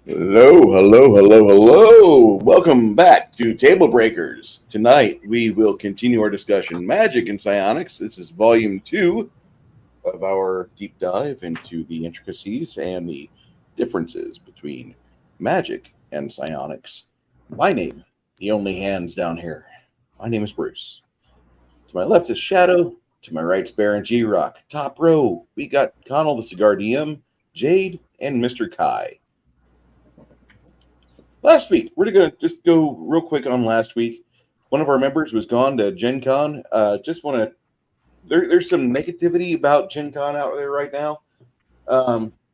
Hello, hello, hello, hello. Welcome back to Tablebreakers. Tonight we will continue our discussion Magic and Psionics. This is volume 2 of our deep dive into the intricacies and the differences between Magic and Psionics. My name, the only hands down here. My name is Bruce. To my left is Shadow. To my right is Baron G-Rock. Top row, we got Connell the Cigar DM, Jaide, and Mr. Kai. Last week, we're going to just go real quick on last week. One of our members was gone to Gen Con. Just want to, there's some negativity about Gen Con out there right now.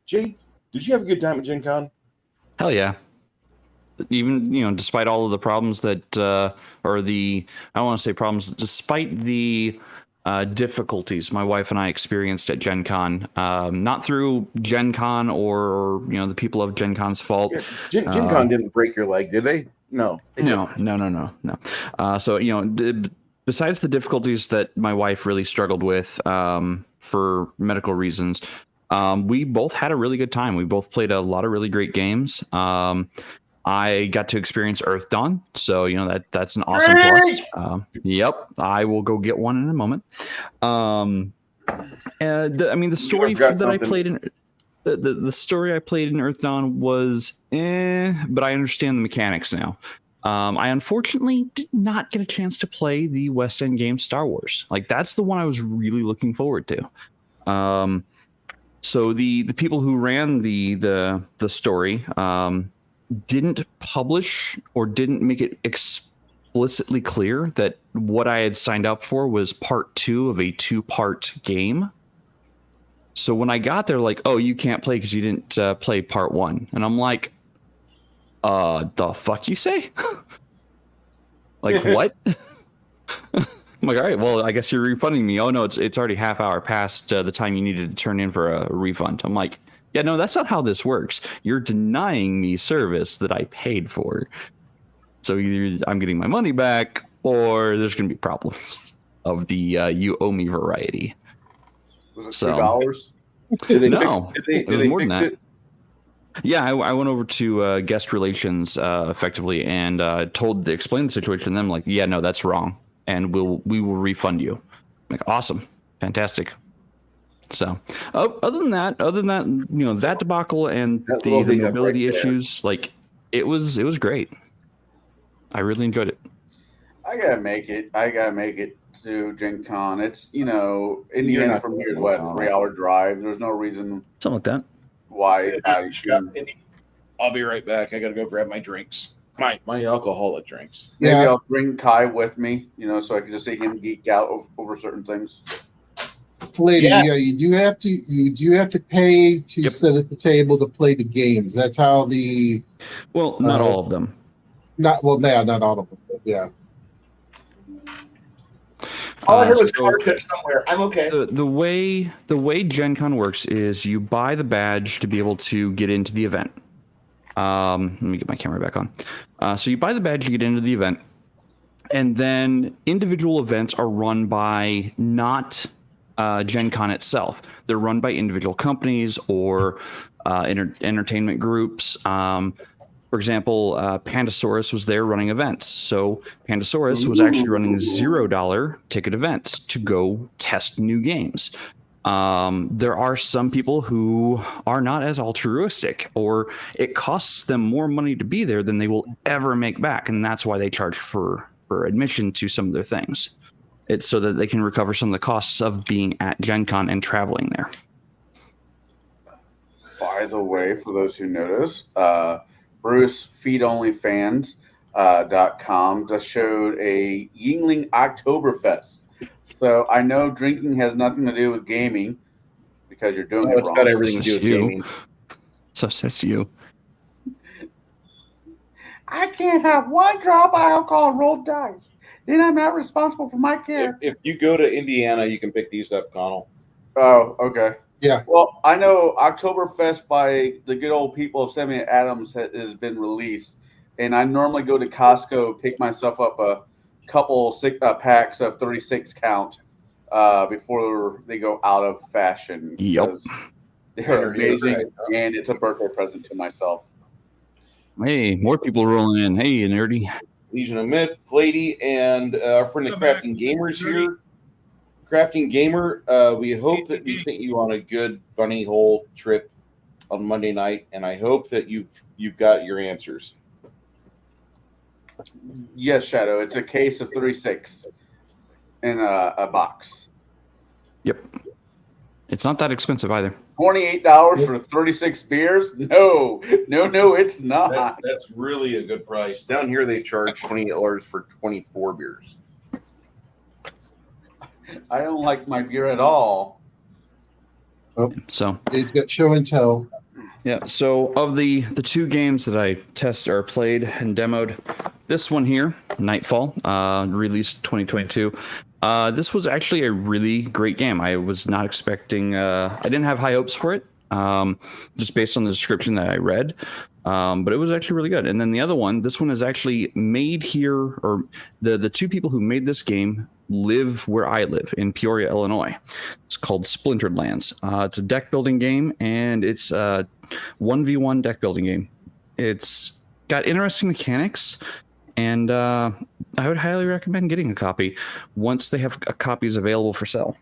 Jay, did you have a good time at Gen Con? Hell yeah. Even, despite all of the problems that, I don't want to say problems, despite the difficulties my wife and I experienced at Gen Con, not through Gen Con or the people of Gen Con's fault. Yeah, Gen Con didn't break your leg, did they? No. No. So, besides the difficulties that my wife really struggled with for medical reasons, we both had a really good time. We both played a lot of really great games. I got to experience Earth Dawn, so that's an awesome plus. Yep, I will go get one in a moment. The story that I played in the story I played in Earth Dawn was but I understand the mechanics now. I unfortunately did not get a chance to play the West End game Star Wars. Like, that's the one I was really looking forward to. So the people who ran the story didn't publish or didn't make it explicitly clear that what I had signed up for was part 2 of a 2-part game. So when I got there, like, oh, you can't play because you didn't play part 1. And I'm like, the fuck you say? Like, what? I'm like, all right, well, I guess you're refunding me. Oh, no, it's already half hour past the time you needed to turn in for a refund. I'm like, yeah, no, that's not how this works. You're denying me service that I paid for. So either I'm getting my money back or there's going to be problems of the you owe me variety. Was it $2? No, it was more than that. Yeah, I went over to guest relations effectively and explained the situation to them. Like, yeah, no, that's wrong, and we will refund you. I'm like, awesome, fantastic. So, other than that, that debacle and the mobility issues, like, it was great. I really enjoyed it. I gotta make it to Gen Con. It's Indiana from here is what, 3-hour drive. There's no reason Something like that. why I should. I'll be right back. I got to go grab my drinks. My alcoholic drinks. Maybe I'll bring Kai with me, so I can just see him geek out over certain things. Lady, yeah, you do have to pay to sit at the table to play the games. That's how not all of them. Not all of them. Yeah. All I heard was car tip somewhere. I'm okay. The way Gen Con works is you buy the badge to be able to get into the event. Let me get my camera back on. So you buy the badge to get into the event, and then individual events are run by not Gen Con itself. They're run by individual companies or entertainment groups. For example, Pandasaurus was there running events. So Pandasaurus was actually running $0 ticket events to go test new games. There are some people who are not as altruistic, or it costs them more money to be there than they will ever make back. And that's why they charge for admission to some of their things. It's so that they can recover some of the costs of being at Gen Con and traveling there. By the way, for those who notice, Bruce feedonlyfans.com just showed a Yingling Oktoberfest. So I know drinking has nothing to do with gaming because you're doing it wrong. It's got everything to do with gaming. So says you. I can't have one drop of alcohol and roll dice. Then I'm not responsible for my care. If you go to Indiana, you can pick these up, Connell. Oh, okay. Yeah. Well, I know Oktoberfest by the good old people of Samuel Adams has been released, and I normally go to Costco, pick myself up a couple packs of 36 count before they go out of fashion. Yep. They're amazing, and it's a birthday present to myself. Hey, more people rolling in. Hey, nerdy. Legion of Myth, Lady, and our friend the Crafting Gamers here. Crafting Gamer, we hope that we sent you on a good bunny hole trip on Monday night, and I hope that you've got your answers. Yes, Shadow. It's a case of 36 in a box. Yep. It's not that expensive either. $28 for 36 beers? No, it's not. That's really a good price. Down here, they charge $28 for 24 beers. I don't like my beer at all. So It's got show and tell. yeah. So of the two games that I tested or played and demoed, this one here, Nightfall, released 2022. This was actually a really great game. I was not expecting. I didn't have high hopes for it, just based on the description that I read. But it was actually really good. And then the other one, this one is actually made here, or the two people who made this game live where I live in Peoria, Illinois. It's called Splintered Lands. It's a deck building game, and it's a 1v1 deck building game. It's got interesting mechanics, and I would highly recommend getting a copy once they have copies available for sale.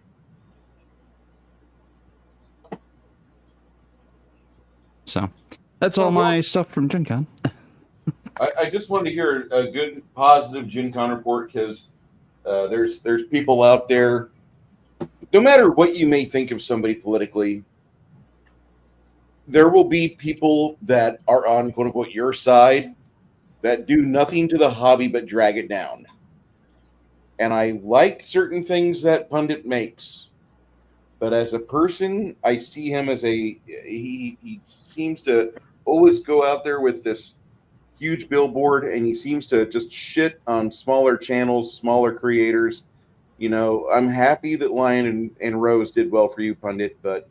So that's all my stuff from Gen Con. I just wanted to hear a good, positive Gen Con report because there's people out there, no matter what you may think of somebody politically, there will be people that are on quote unquote your side that do nothing to the hobby but drag it down. And I like certain things that Pundit makes, but as a person, I see him as he seems to always go out there with this huge billboard, and he seems to just shit on smaller channels, smaller creators. You know, I'm happy that Lion and Rose did well for you, Pundit, but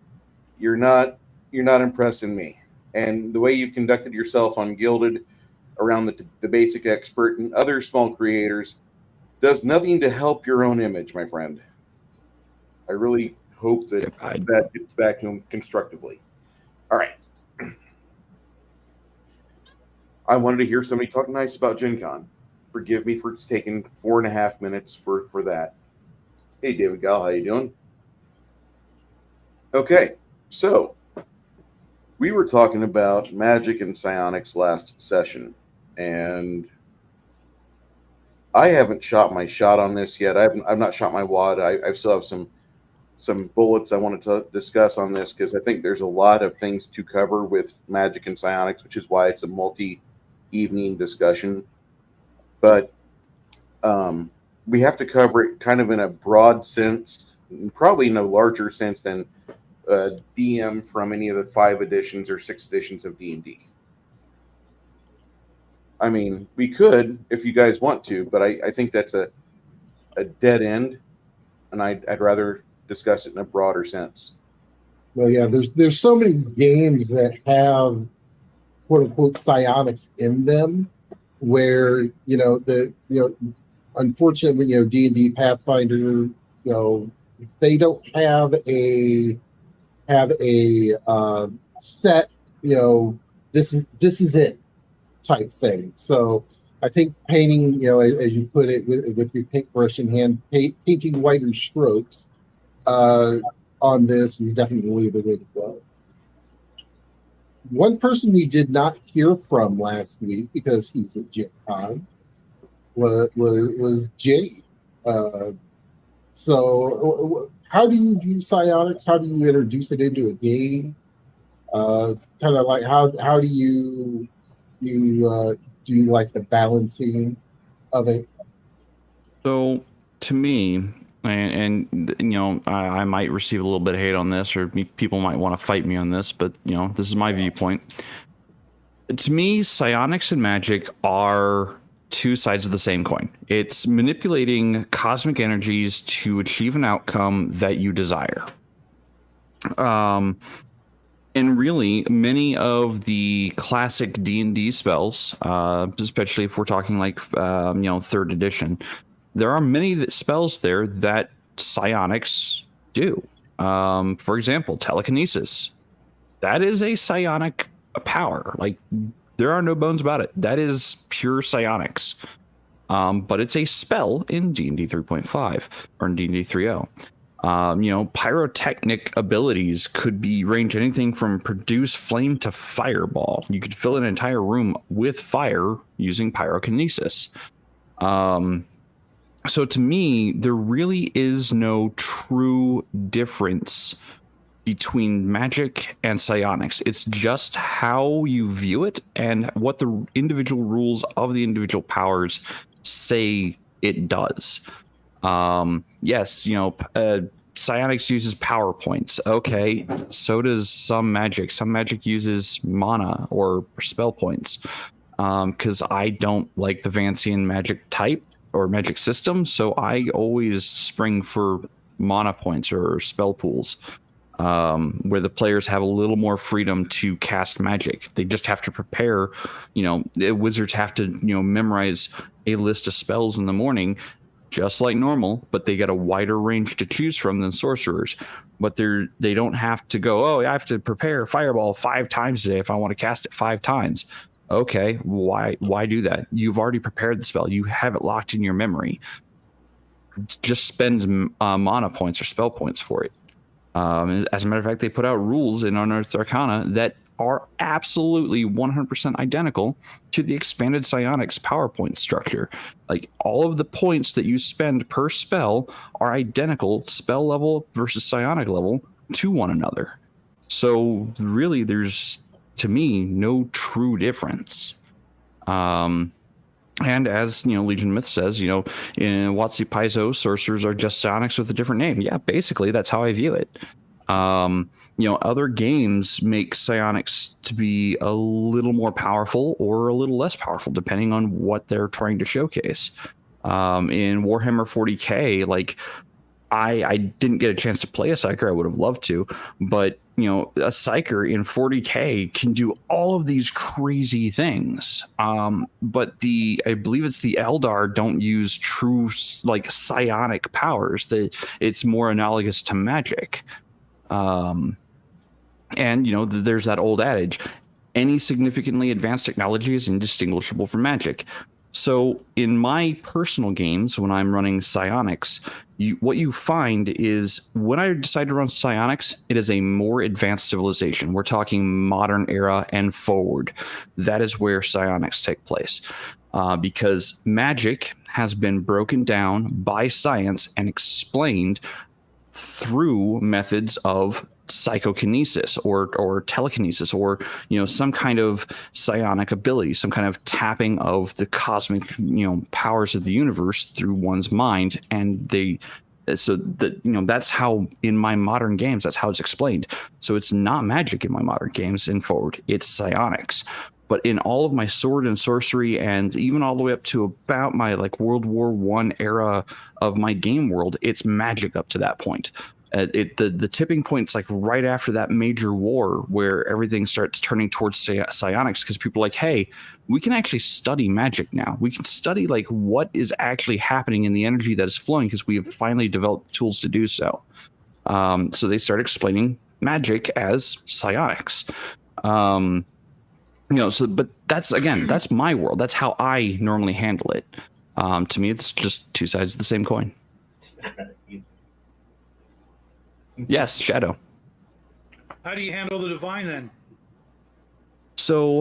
you're not impressing me. And the way you've conducted yourself on Gilded around the basic expert and other small creators does nothing to help your own image, my friend. I really hope that that gets back to him constructively. All right. I wanted to hear somebody talk nice about Gen Con. Forgive me for taking 4.5 minutes for that. Hey, David Gal, how you doing? Okay, so we were talking about Magic and Psionics last session, and I haven't shot my shot on this yet. I've not shot my wad. I still have some bullets I wanted to discuss on this because I think there's a lot of things to cover with Magic and Psionics, which is why it's a multi-evening discussion. But we have to cover it kind of in a broad sense, probably in a larger sense than DM from any of the 5 editions or 6 editions of D&D. I mean, we could if you guys want to, but I think that's a dead end, and I'd rather discuss it in a broader sense. Well, yeah, there's so many games that have quote unquote psionics in them, where unfortunately, D&D, Pathfinder, they don't have a set, this is it type thing. So I think painting, as you put it, with your paintbrush in hand, painting wider strokes on this is definitely the way to go. One person we did not hear from last week because he's at Gen Con was Jaide. So how do you view psionics? How do you introduce it into a game? Kind of like how do you do like the balancing of it? So to me, and I might receive a little bit of hate on this, or people might want to fight me on this, but this is my viewpoint. To me, psionics and magic are two sides of the same coin. It's manipulating cosmic energies to achieve an outcome that you desire. And really, many of the classic D&D spells, especially if we're talking like 3rd edition, there are many spells there that psionics do. For example, telekinesis. That is a psionic power. Like, There are no bones about it. That is pure psionics. But it's a spell in D&D 3.5 or in D&D 3.0. Pyrotechnic abilities could be range anything from produce flame to fireball. You could fill an entire room with fire using pyrokinesis. So to me, there really is no true difference between magic and psionics. It's just how you view it and what the individual rules of the individual powers say it does. Yes, psionics uses power points. Okay, so does some magic. Some magic uses mana or spell points. Because I don't like the Vancian magic type or magic system, so I always spring for mana points or spell pools, where the players have a little more freedom to cast magic. They just have to prepare. Wizards have to memorize a list of spells in the morning, just like normal, but they get a wider range to choose from than sorcerers. But they don't have to go, oh, I have to prepare Fireball 5 times today if I want to cast it 5 times. Okay, why do that? You've already prepared the spell. You have it locked in your memory. Just spend mana points or spell points for it. As a matter of fact, they put out rules in Unearthed Arcana that are absolutely 100% identical to the expanded psionics PowerPoint structure. Like, all of the points that you spend per spell are identical, spell level versus psionic level, to one another. So really, there's, to me, no true difference. And as Legion Myth says, in Watsi Paizo, sorcerers are just psionics with a different name. Yeah, basically, that's how I view it. Other games make psionics to be a little more powerful or a little less powerful, depending on what they're trying to showcase. In Warhammer 40K, like, I didn't get a chance to play a Psyker. I would have loved to, but a Psyker in 40K can do all of these crazy things. But I believe it's the Eldar don't use true like psionic powers. It's more analogous to magic. And there's that old adage: any significantly advanced technology is indistinguishable from magic. So in my personal games, when I'm running psionics, what you find is when I decide to run psionics, it is a more advanced civilization. We're talking modern era and forward. That is where psionics take place, because magic has been broken down by science and explained through methods of psychokinesis or telekinesis or some kind of psionic ability, some kind of tapping of the cosmic powers of the universe through one's mind. And that's how in my modern games, that's how it's explained. So it's not magic in my modern games in forward, it's psionics. But in all of my sword and sorcery, and even all the way up to about my like World War I era of my game world, it's magic up to that point. The tipping point's like right after that major war where everything starts turning towards psionics, because people are like, hey, we can actually study magic now. We can study like what is actually happening in the energy that is flowing, because we have finally developed tools to do so. So they start explaining magic as psionics. But that's my world. That's how I normally handle it. To me, it's just two sides of the same coin. Yes, Shadow. How do you handle the divine then? So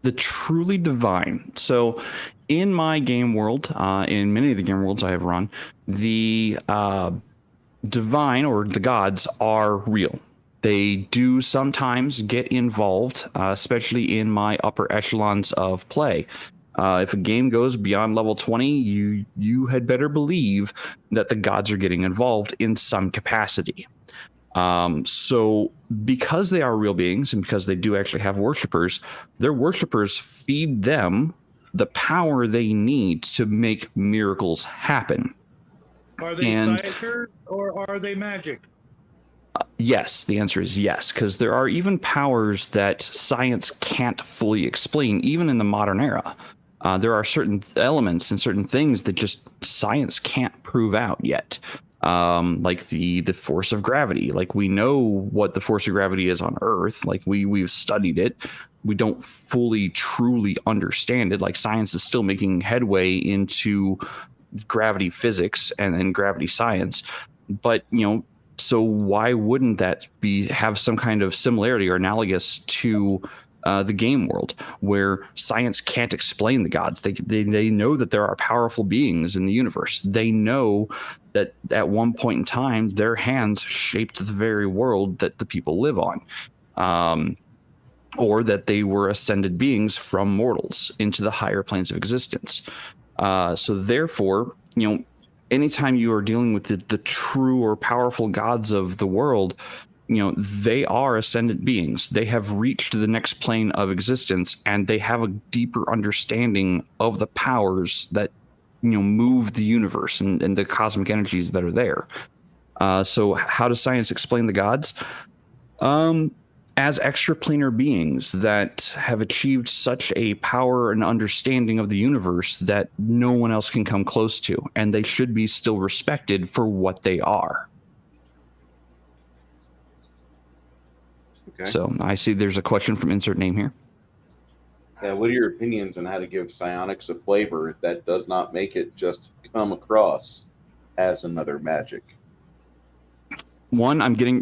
the truly divine. So in my game world, in many of the game worlds I have run, the divine or the gods are real. They do sometimes get involved, especially in my upper echelons of play. If a game goes beyond level 20, you had better believe that the gods are getting involved in some capacity. So because they are real beings and because they do actually have worshippers, their worshippers feed them the power they need to make miracles happen. Are they psychers or are they magic? Yes, the answer is yes, because there are even powers that science can't fully explain, even in the modern era. There are certain elements and certain things that just science can't prove out yet. Like the force of gravity. Like, we know what the force of gravity is on Earth. Like we've studied it. we don't fully truly understand it. Like science is still making headway into gravity physics and gravity science, but so why wouldn't that have some kind of similarity or analogous to the game world, where science can't explain the gods? They know that there are powerful beings in the universe. They know that at one point in time, their hands shaped the very world that the people live on, or that they were ascended beings from mortals into the higher planes of existence. So therefore, anytime you are dealing with the true or powerful gods of the world, they are ascendant beings. They have reached the next plane of existence, and they have a deeper understanding of the powers that move the universe and the cosmic energies that are there. So how does science explain the gods? As extraplanar beings that have achieved such a power and understanding of the universe that no one else can come close to, and they should be still respected for what they are. Okay. So I see there's a question from insert name here. What are your opinions on how to give psionics a flavor that does not make it just come across as another magic? One,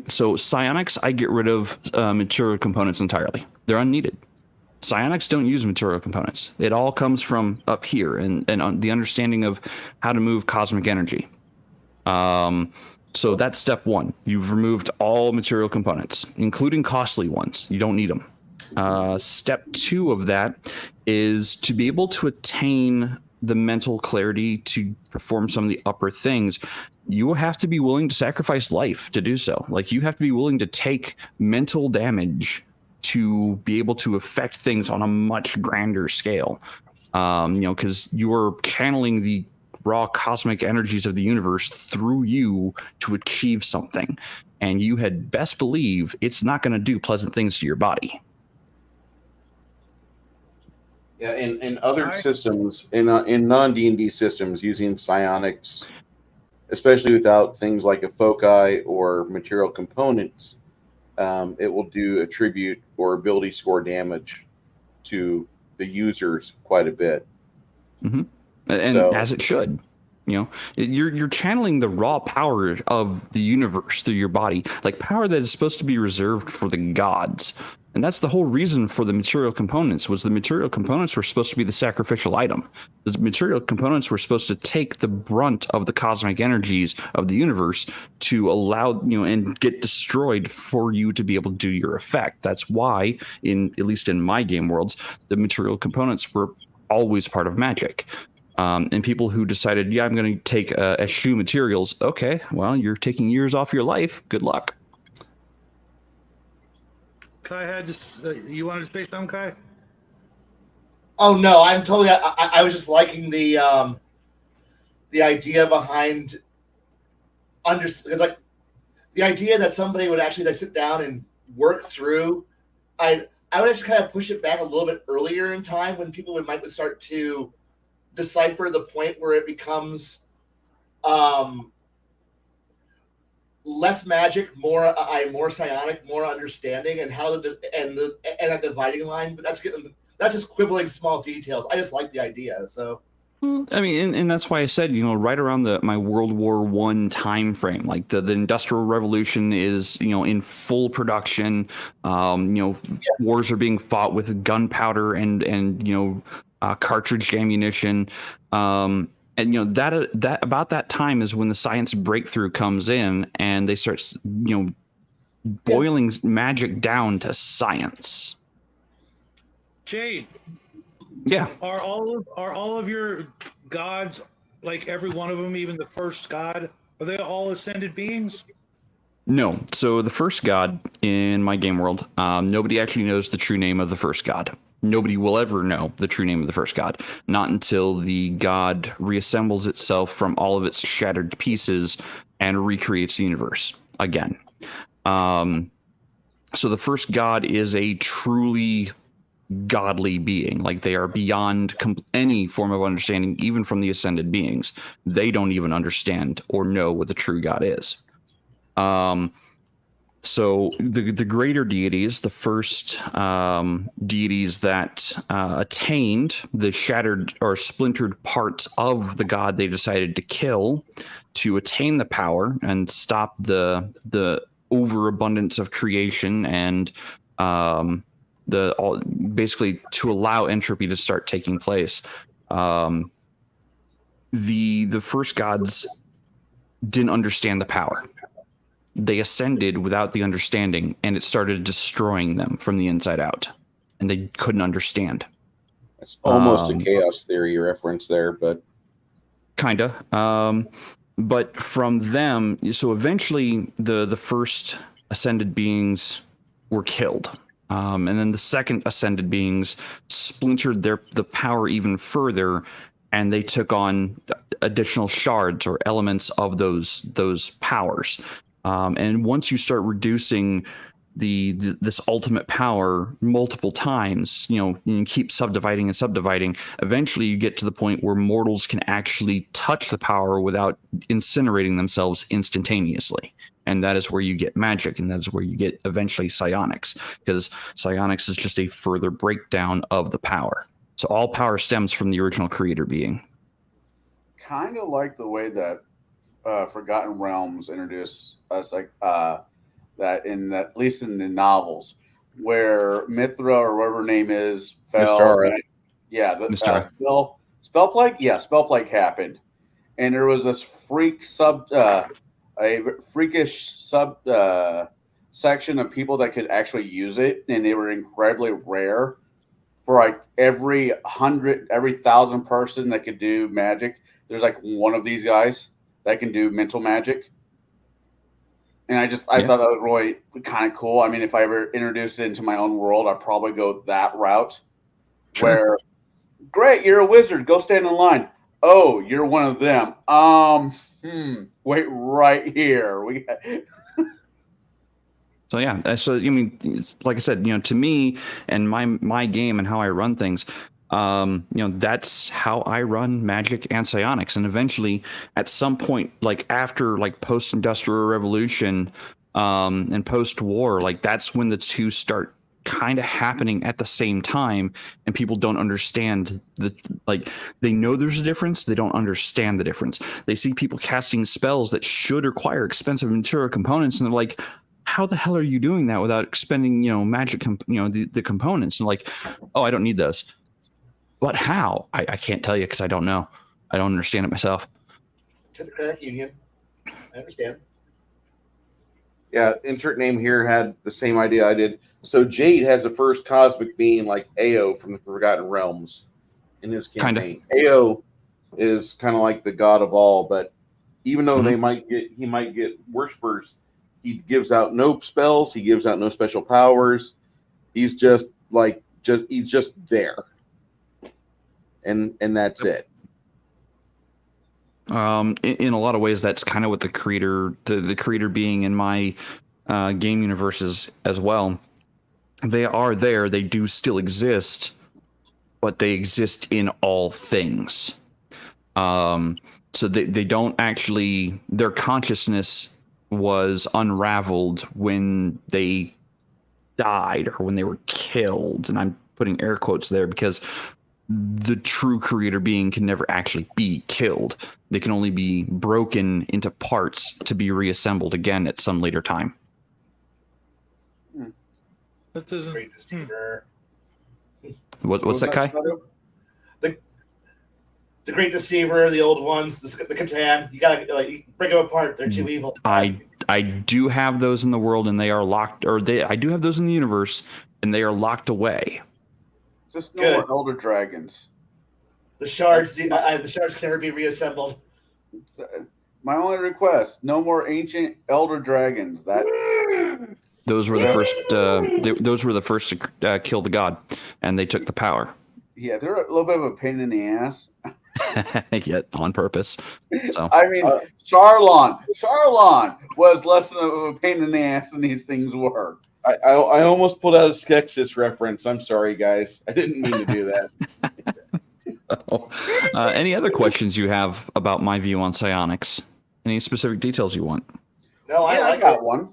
psionics, I get rid of material components entirely. They're unneeded. Psionics don't use material components. It all comes from up here and the understanding of how to move cosmic energy. So that's step one. You've removed all material components, including costly ones. You don't need them. Step two of that is to be able to attain the mental clarity to perform some of the upper things. You have to be willing to sacrifice life to do so. Like, you have to be willing to take mental damage to be able to affect things on a much grander scale. Because you're channeling the raw cosmic energies of the universe through you to achieve something. And you had best believe it's not going to do pleasant things to your body. Yeah, in other systems, in non-D&D systems, using psionics, especially without things like a foci or material components, it will do attribute or ability score damage to the users quite a bit. Mm-hmm. And so, as it should. You're channeling the raw power of the universe through your body, like power that is supposed to be reserved for the gods. And that's the whole reason for the material components. Was the material components were supposed to be the sacrificial item. The material components were supposed to take the brunt of the cosmic energies of the universe to allow, and get destroyed for you to be able to do your effect. That's why, at least in my game worlds, the material components were always part of magic. And people who decided, I'm going to take eschew materials. Okay, well, you're taking years off your life. Good luck. Kai had you wanted to say something, Kai? Oh no, I'm totally. I was just liking the idea behind because like the idea that somebody would actually sit down and work through. I would actually kind of push it back a little bit earlier in time when people might start to decipher the point where it becomes less magic, more psionic, more understanding, and how and a dividing line. But that's just quibbling small details. I just like the idea. So, I mean, and that's why I said, right around my World War I time frame, like the Industrial Revolution is, in full production. Wars are being fought with gunpowder and cartridge ammunition. And that about that time is when the science breakthrough comes in, and they start boiling magic down to science. Jaide. Yeah. Are all of your gods, like every one of them, even the first god, are they all ascended beings? No. So the first god in my game world, nobody actually knows the true name of the first god. Nobody will ever know the true name of the first god, not until the god reassembles itself from all of its shattered pieces and recreates the universe again. So the first god is a truly godly being. Like, they are beyond any form of understanding, even from the ascended beings. They don't even understand or know what the true god is. So the greater deities, the first deities that attained the shattered or splintered parts of the god they decided to kill to attain the power and stop the overabundance of creation and basically to allow entropy to start taking place. The first gods didn't understand the power. They ascended without the understanding, and it started destroying them from the inside out, and they couldn't understand. It's almost a chaos theory reference there, but kinda. But from them, so eventually the first ascended beings were killed, and then the second ascended beings splintered the power even further, and they took on additional shards or elements of those powers. And once you start reducing this ultimate power multiple times, you keep subdividing and subdividing. Eventually, you get to the point where mortals can actually touch the power without incinerating themselves instantaneously. And that is where you get magic, and that is where you get eventually psionics, because psionics is just a further breakdown of the power. So all power stems from the original creator being. Kind of like the way that Forgotten Realms introduced us, like that in at least in the novels, where Mithra or whatever her name is fell. Mystara. Yeah, spell plague. Yeah, spell plague happened, and there was this freakish section of people that could actually use it, and they were incredibly rare. For like every 1,000 person that could do magic, there's like one of these guys that can do mental magic. And I thought that was really kind of cool. I mean, if I ever introduced it into my own world, I'd probably go that route. Sure. Where, great, you're a wizard. Go stand in line. Oh, you're one of them. Wait right here. So yeah, so I mean, like I said, to me and my game and how I run things, that's how I run Magic and Psionics. And eventually, at some point, like after like post-industrial revolution and post-war, like that's when the two start kind of happening at the same time, and people don't understand they know there's a difference, they don't understand the difference. They see people casting spells that should require expensive material components, and they're like, how the hell are you doing that without expending, magic, the components? And like, oh, I don't need those. But how? I can't tell you because I don't know. I don't understand it myself. Democratic Union. I understand. Yeah, insert name here had the same idea I did. So Jaide has the first cosmic being like Ao from the Forgotten Realms in his campaign. Kinda. Ao is kind of like the god of all, but even though he might get worshippers, he gives out no spells. He gives out no special powers. He's just there, and that's it. In a lot of ways, that's kind of what the creator being in my game universes as well. They are there. They do still exist, but they exist in all things. So they don't actually. Their consciousness was unraveled when they died or when they were killed, and I'm putting air quotes there because the true creator being can never actually be killed. They can only be broken into parts to be reassembled again at some later time. That doesn't. Great Deceiver. What's that, Kai? The Great Deceiver, the old ones, the Catan. You gotta break them apart. They're too evil. I do have those in the world, and they are locked. I do have those in the universe, and they are locked away. Just no more elder dragons. The shards, the shards can never be reassembled. My only request: no more ancient elder dragons. Those were the first. Those were the first to kill the god, and they took the power. Yeah, they're a little bit of a pain in the ass. Yet on purpose. So I mean, Charlon was less of a pain in the ass than these things were. I almost pulled out a Skeksis reference. I'm sorry, guys. I didn't mean to do that. Any other questions you have about my view on psionics? Any specific details you want? No, I got one.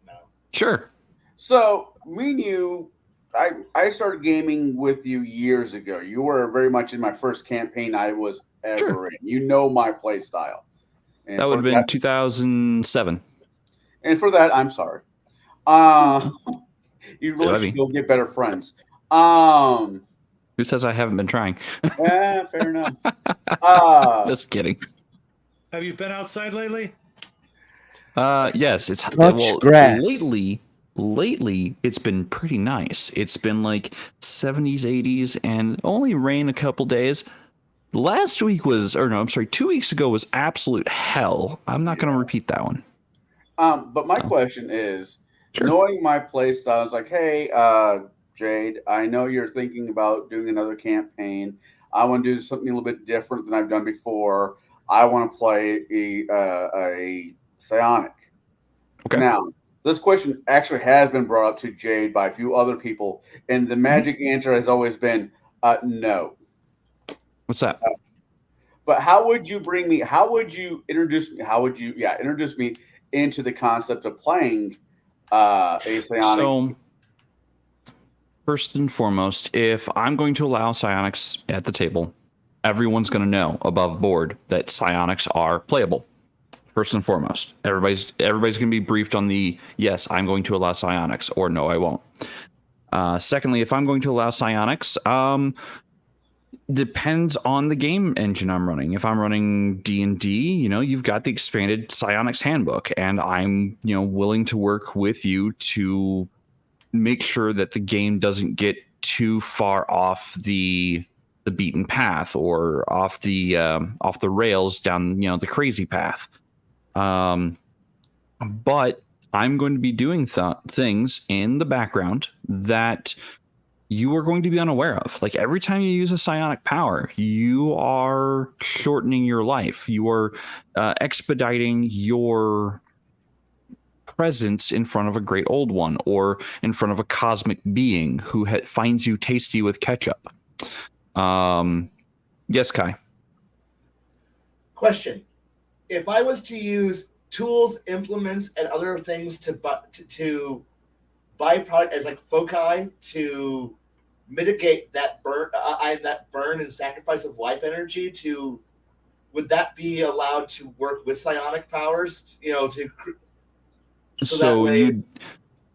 No. Sure. So me and you, I started gaming with you years ago. You were very much in my first campaign I was ever in. You know my play style. And That would for have been 2007. And for that, I'm sorry. You really should go get better friends. Who says I haven't been trying? Yeah, fair enough. Just kidding. Have you been outside lately? Yes, it's Much grass. Lately, it's been pretty nice. It's been like 70s, 80s, and only rain a couple days. Last week was, or no, I'm sorry, 2 weeks ago was absolute hell. I'm not going to repeat that one. But my question is, knowing my play style, is like, hey, Jaide, I know you're thinking about doing another campaign. I want to do something a little bit different than I've done before. I want to play a psionic. Okay. Now, this question actually has been brought up to Jaide by a few other people, and the magic answer has always been no. What's that? But how would you bring me? How would you introduce me? How would you, introduce me into the concept of playing a psionic? So, first and foremost, if I'm going to allow psionics at the table, everyone's going to know above board that psionics are playable. First and foremost, everybody's going to be briefed on the yes, I'm going to allow psionics, or no, I won't. Secondly, if I'm going to allow psionics, depends on the game engine I'm running. If I'm running D&D, you've got the expanded psionics handbook, and I'm willing to work with you to make sure that the game doesn't get too far off the beaten path or off the rails down the crazy path. But I'm going to be doing things in the background that you are going to be unaware of. Like every time you use a psionic power, you are shortening your life. You are expediting your presence in front of a great old one or in front of a cosmic being who finds you tasty with ketchup. Yes, Kai. Question. If I was to use tools, implements, and other things to byproduct as like foci to mitigate that burn and sacrifice of life energy, would that be allowed to work with psionic powers? So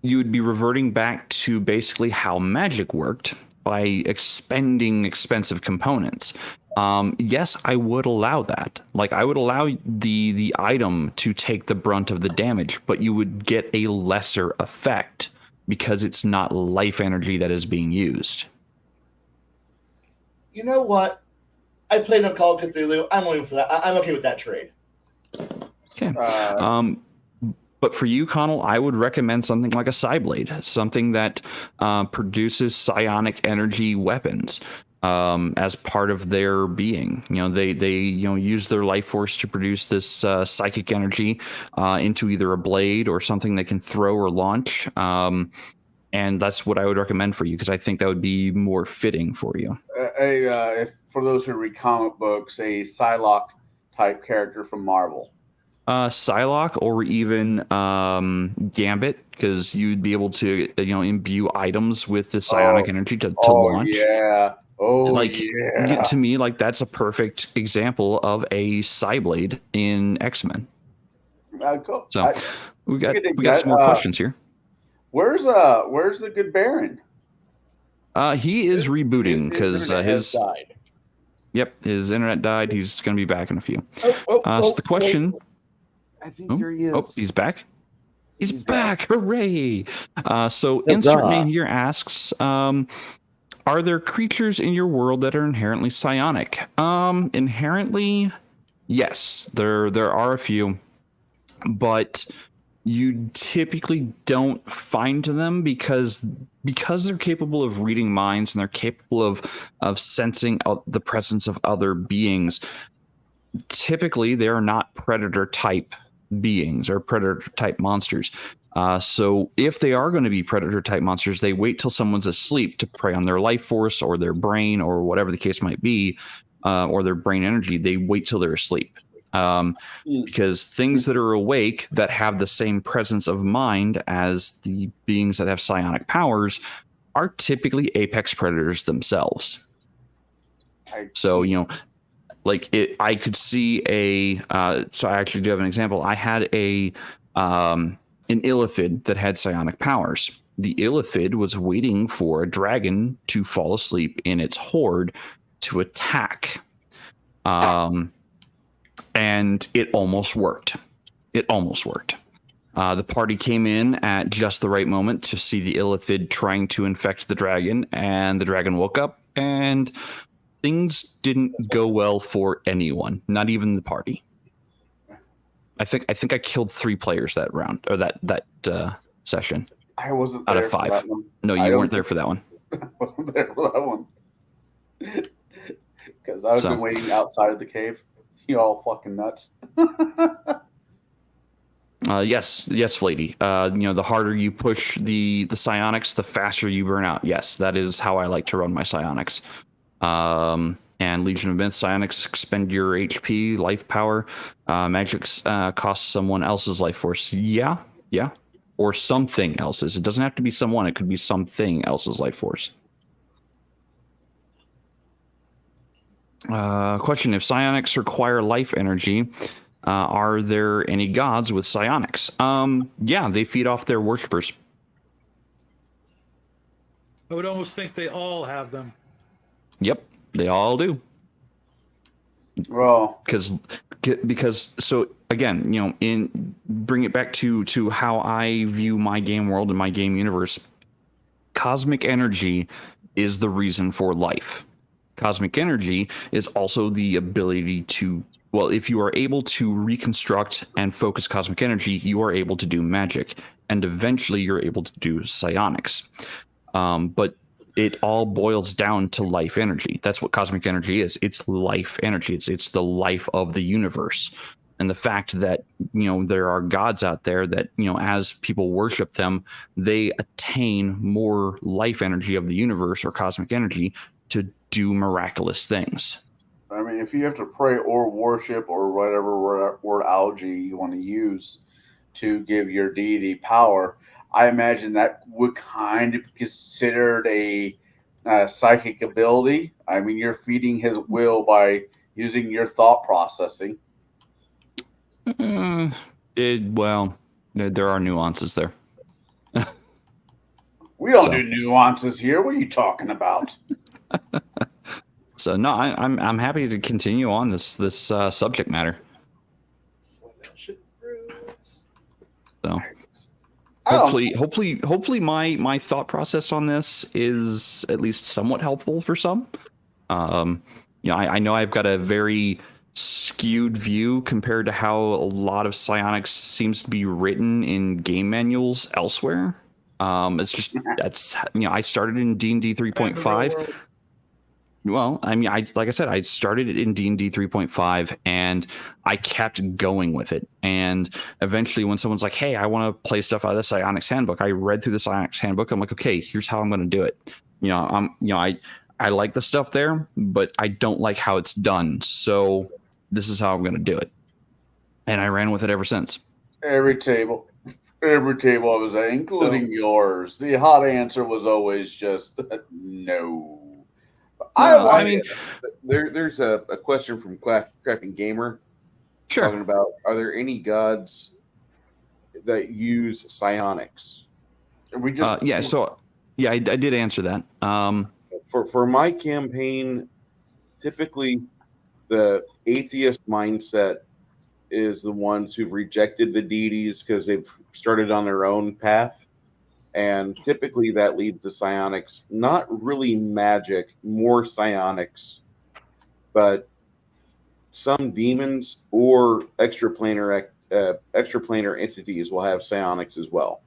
you would be reverting back to basically how magic worked by expending expensive components. Yes, I would allow that. Like I would allow the item to take the brunt of the damage, but you would get a lesser effect because it's not life energy that is being used. You know what? I played enough Call of Cthulhu. I'm waiting for that. I'm okay with that trade. Okay. But for you, Connell, I would recommend something like a Psyblade, something that produces psionic energy weapons as part of their being. They use their life force to produce this psychic energy into either a blade or something they can throw or launch. And that's what I would recommend for you because I think that would be more fitting for you. If for those who read comic books, a Psylocke type character from Marvel. Psylocke or even Gambit, because you'd be able to imbue items with the psionic energy to launch. Yeah. To me, like that's a perfect example of a Psyblade in X-Men. Cool. So we got some more questions here. Where's the good Baron? He is rebooting because his died. Yep, his internet died. He's going to be back in a few. So the question. I think here he is. Oh, he's back. He's back! Hooray! So insert name here asks, are there creatures in your world that are inherently psionic? Inherently, yes. There are a few, but you typically don't find them because they're capable of reading minds and they're capable of sensing the presence of other beings. Typically, they are not predator type beings or predator type monsters. So if they are going to be predator type monsters, they wait till someone's asleep to prey on their life force or their brain or whatever the case might be, or their brain energy. They wait till they're asleep. Because things that are awake that have the same presence of mind as the beings that have psionic powers are typically apex predators themselves. So, I could see so I actually do have an example. I had an illithid that had psionic powers. The illithid was waiting for a dragon to fall asleep in its hoard to attack. And it almost worked. The party came in at just the right moment to see the illithid trying to infect the dragon, and the dragon woke up, and things didn't go well for anyone, not even the party. I think I killed 3 players that round, or that session. I wasn't there out of 5. For that one. No, you weren't there for that one. I wasn't there for that one. Because I've been waiting outside of the cave. You all fucking nuts. Yes, Flady. The harder you push the psionics, the faster you burn out. Yes, that is how I like to run my psionics. And Legion of Myth psionics expend your HP, life power. Magics costs someone else's life force. Yeah. Or something else's. It doesn't have to be someone. It could be something else's life force. Question: if psionics require life energy, are there any gods with psionics? Yeah, they feed off their worshippers. I would almost think they all have them. Yep, they all do. Well, because so again, bring it back to how I view my game world and my game universe. Cosmic energy is the reason for life. Cosmic energy is also the ability to, if you are able to reconstruct and focus cosmic energy, you are able to do magic, and eventually you're able to do psionics. But it all boils down to life energy. That's what cosmic energy is. It's life energy. It's the life of the universe. And the fact that, there are gods out there that, as people worship them, they attain more life energy of the universe or cosmic energy to do miraculous things. I mean, if you have to pray or worship or whatever word algae you want to use to give your deity power, I imagine that would kind of be considered a psychic ability. I mean, you're feeding his will by using your thought processing. There are nuances there. We don't do nuances here. What are you talking about? So no, I'm happy to continue on this subject matter. So hopefully my thought process on this is at least somewhat helpful for some. I know I've got a very skewed view compared to how a lot of psionics seems to be written in game manuals elsewhere. It's just I started in D&D 3.5. Well, I mean, like I said, I started it in D&D 3.5, and I kept going with it. And eventually, when someone's like, "Hey, I want to play stuff out of the Psionics Handbook," I read through the Psionics Handbook. I'm like, "Okay, here's how I'm going to do it." I like the stuff there, but I don't like how it's done. So this is how I'm going to do it. And I ran with it ever since. Every table I was at, including yours, the hot answer was always just no. There's a question from Cracking Gamer. Sure. Talking about, are there any gods that use psionics? I did answer that. For my campaign, typically the atheist mindset is the ones who've rejected the deities because they've started on their own path. And typically that leads to psionics, not really magic, more psionics, but some demons or extraplanar entities will have psionics as well.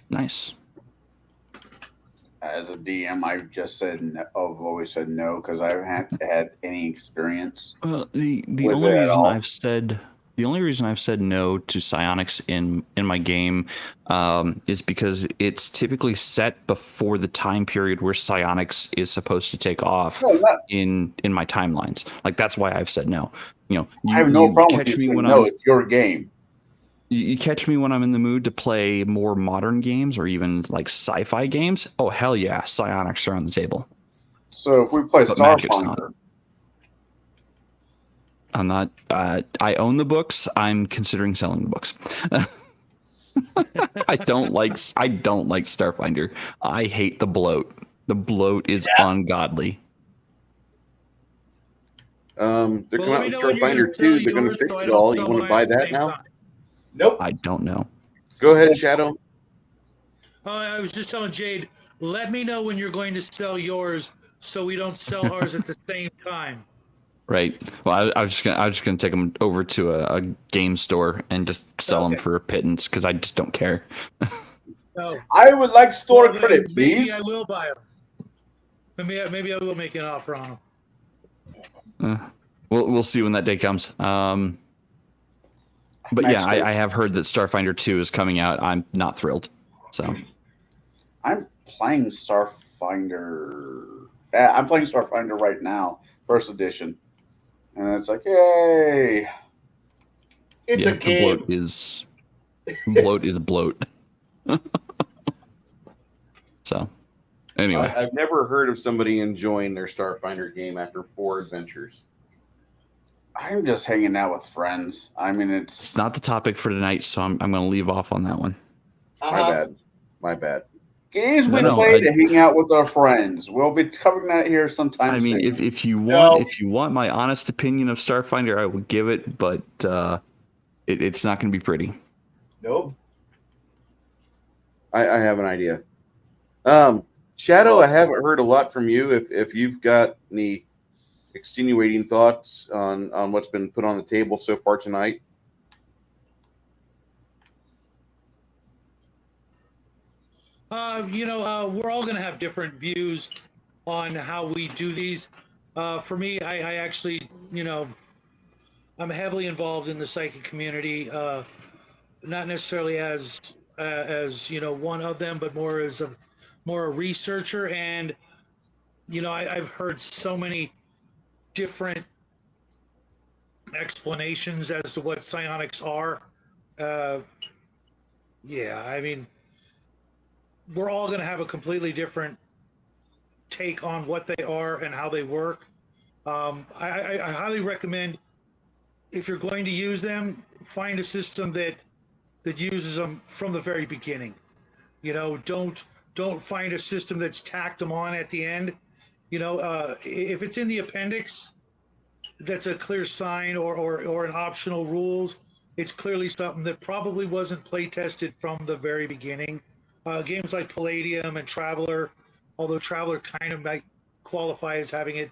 Nice. As a DM, I've always said no because I haven't had any experience. Well, the only reason I've said The only reason I've said no to psionics in my game is because it's typically set before the time period where psionics is supposed to take off in my timelines. Like that's why I've said no. You know, I have no problem with catch you me when no, it's your game. You catch me when I'm in the mood to play more modern games or even like sci-fi games. Oh hell yeah, psionics are on the table. So if we play But Magic's not. Starfinder, I'm not. I own the books. I'm considering selling the books. I don't like Starfinder. I hate the bloat. The bloat is ungodly. They're coming out with let me know when you're Starfinder gonna 2. sell They're going to yours fix so I it don't all. You sell want to mine buy at the that same now? time. Nope. I don't know. Go ahead, Shadow. I was just telling Jade, let me know when you're going to sell yours so we don't sell ours at the same time. Right. Well, I was just gonna take them over to a game store and just sell them for a pittance because I just don't care. No. I would like store Well, credit, maybe please. I will buy them. Maybe I will make an offer on them. We'll see when that day comes. But yeah, I have heard that Starfinder 2 is coming out. I'm not thrilled. So I'm playing Starfinder. Yeah, I'm playing Starfinder right now, first edition, and it's like, yay! It's a game. Bloat is bloat. So, anyway, I've never heard of somebody enjoying their Starfinder game after 4 adventures. I'm just hanging out with friends. I mean, it's not the topic for tonight, so I'm going to leave off on that one. My bad. Games we play to hang out with our friends. We'll be covering that here sometime. I mean, if you want my honest opinion of Starfinder, I will give it, but it's not going to be pretty. Nope. I have an idea. Shadow, I haven't heard a lot from you. If you've got any extenuating thoughts on what's been put on the table so far tonight. We're all going to have different views on how we do these. For me, I actually, I'm heavily involved in the psychic community, not necessarily as one of them, but more as a researcher. And I've heard so many different explanations as to what psionics are. I mean, we're all going to have a completely different take on what they are and how they work. I highly recommend, if you're going to use them, find a system that uses them from the very beginning. Don't find a system that's tacked them on at the end. If it's in the appendix, that's a clear sign, or an optional rules. It's clearly something that probably wasn't play tested from the very beginning. Games like Palladium and Traveler, although Traveler kind of might qualify as having it,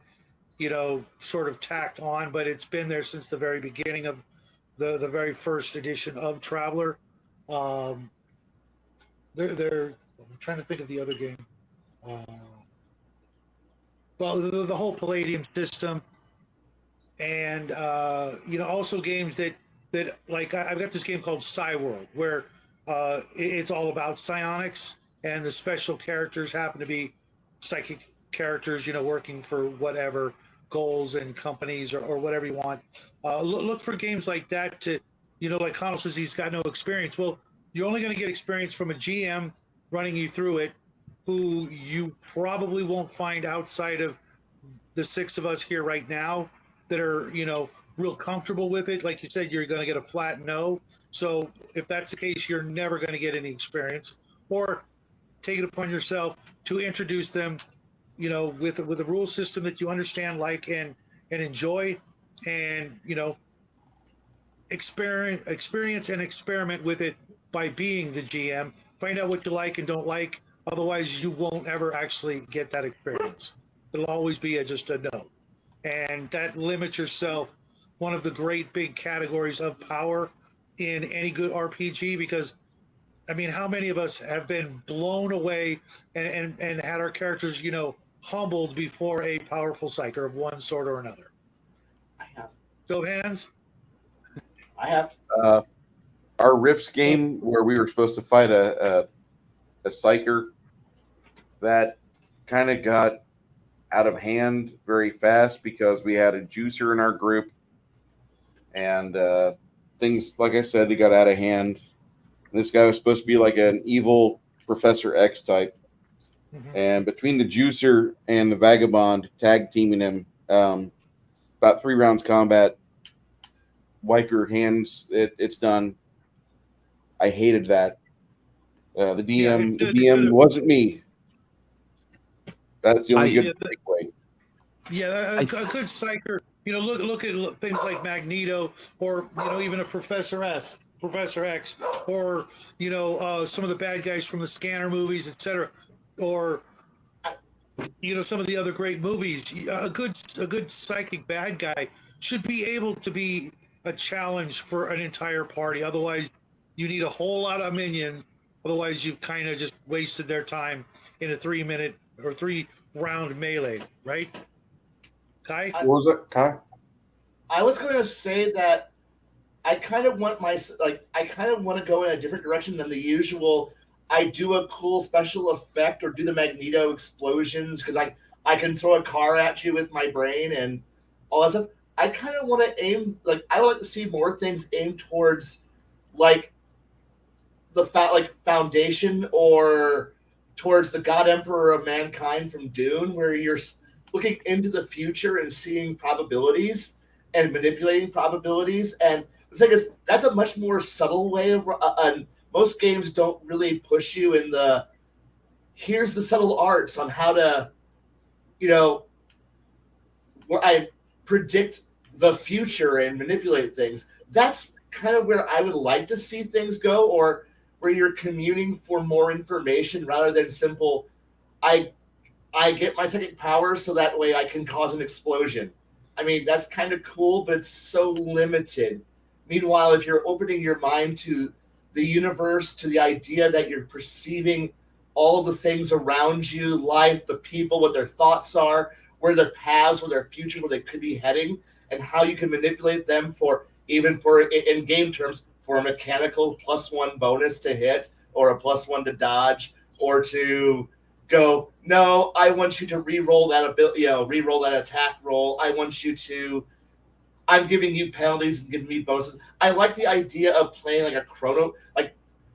sort of tacked on, but it's been there since the very beginning of the very first edition of Traveler. I'm trying to think of the other game. Well, the whole Palladium system, and also games that like I've got this game called Psy World, where it's all about psionics, and the special characters happen to be psychic characters, working for whatever goals and companies or whatever you want. Look for games like that to, like Connell says, he's got no experience. Well, you're only going to get experience from a GM running you through it, who you probably won't find outside of the 6 of us here right now that are, real comfortable with it. Like you said, you're going to get a flat no. So if that's the case, you're never going to get any experience. Or take it upon yourself to introduce them, with a rule system that you understand, like, and enjoy, and experience and experiment with it by being the GM. Find out what you like and don't like. Otherwise, you won't ever actually get that experience. It'll always be just a no, and that limits yourself. One of the great big categories of power in any good RPG, because I mean, how many of us have been blown away and had our characters, humbled before a powerful psyker of one sort or another? I have. Show of hands. I have. Our Rips game where we were supposed to fight a psyker that kind of got out of hand very fast because we had a juicer in our group, and things, like I said, they got out of hand. This guy was supposed to be like an evil Professor X type, and between the juicer and the vagabond tag teaming him, about 3 rounds combat, wipe your hands, it's done. I hated that. The DM wasn't me. That's the only good takeaway. Yeah, a good psyker. Look at things like Magneto, or even a Professor X, or some of the bad guys from the Scanner movies, etc., or some of the other great movies. A good psychic bad guy should be able to be a challenge for an entire party. Otherwise, you need a whole lot of minions. Otherwise, you've kind of just wasted their time in a 3-minute or 3-round melee, right? Kai? What was it, Kai? I was going to say that I kind of want to go in a different direction than the usual. I do a cool special effect or do the Magneto explosions because I can throw a car at you with my brain and all that stuff. I kind of want to aim, I would like to see more things aimed towards the Foundation or towards the God Emperor of Mankind from Dune, where you're looking into the future and seeing probabilities and manipulating probabilities. And the thing is, that's a much more subtle way of most games don't really push you in here's the subtle arts on how to, where I predict the future and manipulate things. That's kind of where I would like to see things go, or where you're communing for more information rather than simple, I get my psychic powers so that way I can cause an explosion. I mean, that's kind of cool, but it's so limited. Meanwhile, if you're opening your mind to the universe, to the idea that you're perceiving all the things around you, life, the people, what their thoughts are, where their paths, where their futures, where they could be heading, and how you can manipulate them in game terms, for a mechanical +1 bonus to hit, or a +1 to dodge, or to go, no, I want you to re-roll that ability, re-roll that attack roll. I'm giving you penalties and giving me bonuses. I like the idea of playing like a chrono,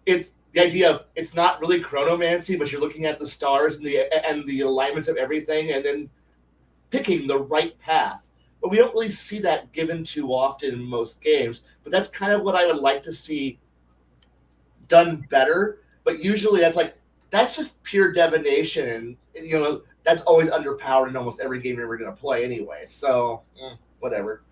it's the idea of it's not really chronomancy, but you're looking at the stars and the alignments of everything, and then picking the right path. But we don't really see that given too often in most games. But that's kind of what I would like to see done better. But usually that's just pure divination, and that's always underpowered in almost every game you're ever going to play anyway. So whatever.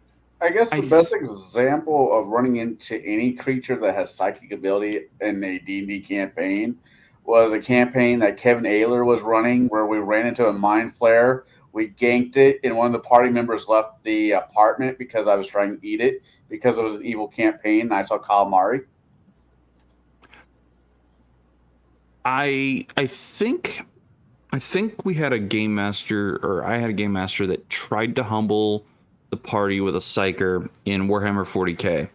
I guess the best example of running into any creature that has psychic ability in a D&D campaign was a campaign that Kevin Ayler was running, where we ran into a mind flare. We ganked it, and one of the party members left the apartment because I was trying to eat it because it was an evil campaign, and I saw calamari. I think we had a game master, or I had a game master that tried to humble the party with a psyker in Warhammer 40K.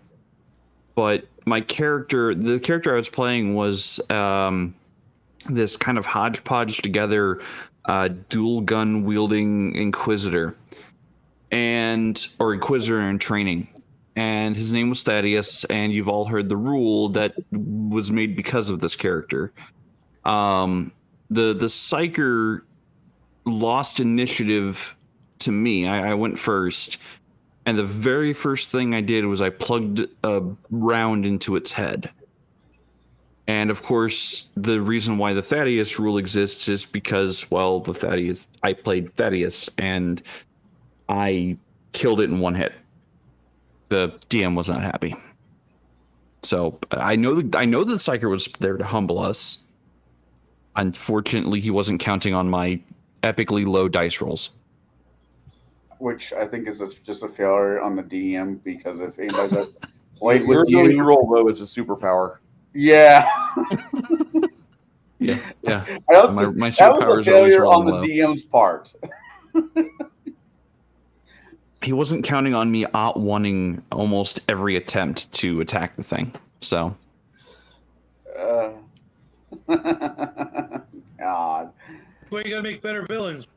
But the character I was playing was this kind of hodgepodge together dual gun wielding Inquisitor, or Inquisitor in training. And his name was Thaddeus, and you've all heard the rule that was made because of this character. The psyker lost initiative to me. I went first, and the very first thing I did was I plugged a round into its head. And of course, the reason why the Thaddeus rule exists is because, I played Thaddeus, and I killed it in one hit. The DM was not happy. So I know the psyker was there to humble us. Unfortunately, he wasn't counting on my epically low dice rolls. Which I think is just a failure on the DM, because if anybody's ever played with Your ability you, to roll low is a superpower. yeah. Yeah. That My superpower was is a always failure on rolling the low. DM's part. he wasn't counting on me wanting almost every attempt to attack the thing. So, God. Well, you gotta make better villains.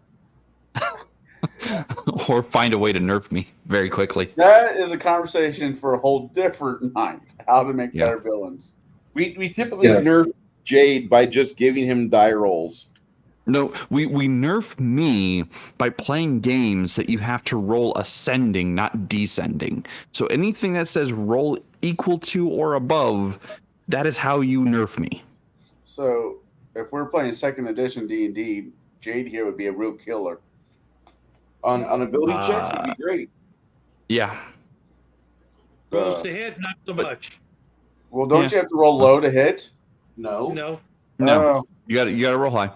or find a way to nerf me very quickly. That is a conversation for a whole different night. How to make better villains. We typically Yes. nerf Jade by just giving him die rolls. No, we nerf me by playing games that you have to roll ascending, not descending. So anything that says roll equal to or above, that is how you nerf me. So if we're playing second edition D&D, Jade here would be a real killer. On ability checks would be great. Yeah. Rolls to hit, not so much. Well, don't you have to roll low to hit? No. No. Oh. You got to roll high.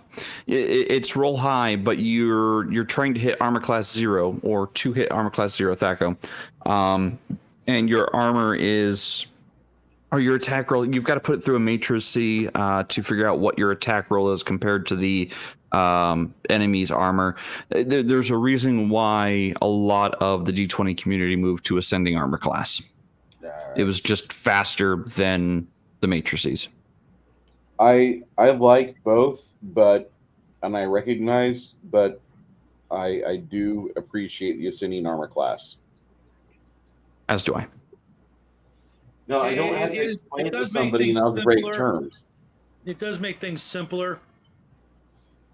It's roll high, but you're trying to hit armor class 0 or to hit armor class 0, Thaco. And your armor is, or your attack roll, you've got to put it through a matrix to figure out what your attack roll is compared to the enemy's armor. There's a reason why a lot of the D20 community moved to ascending armor class. It was just faster than the matrices. I like both, and I recognize, but I do appreciate the ascending armor class. As do I. No, I don't have to explain it to somebody in algebraic terms. It does make things simpler.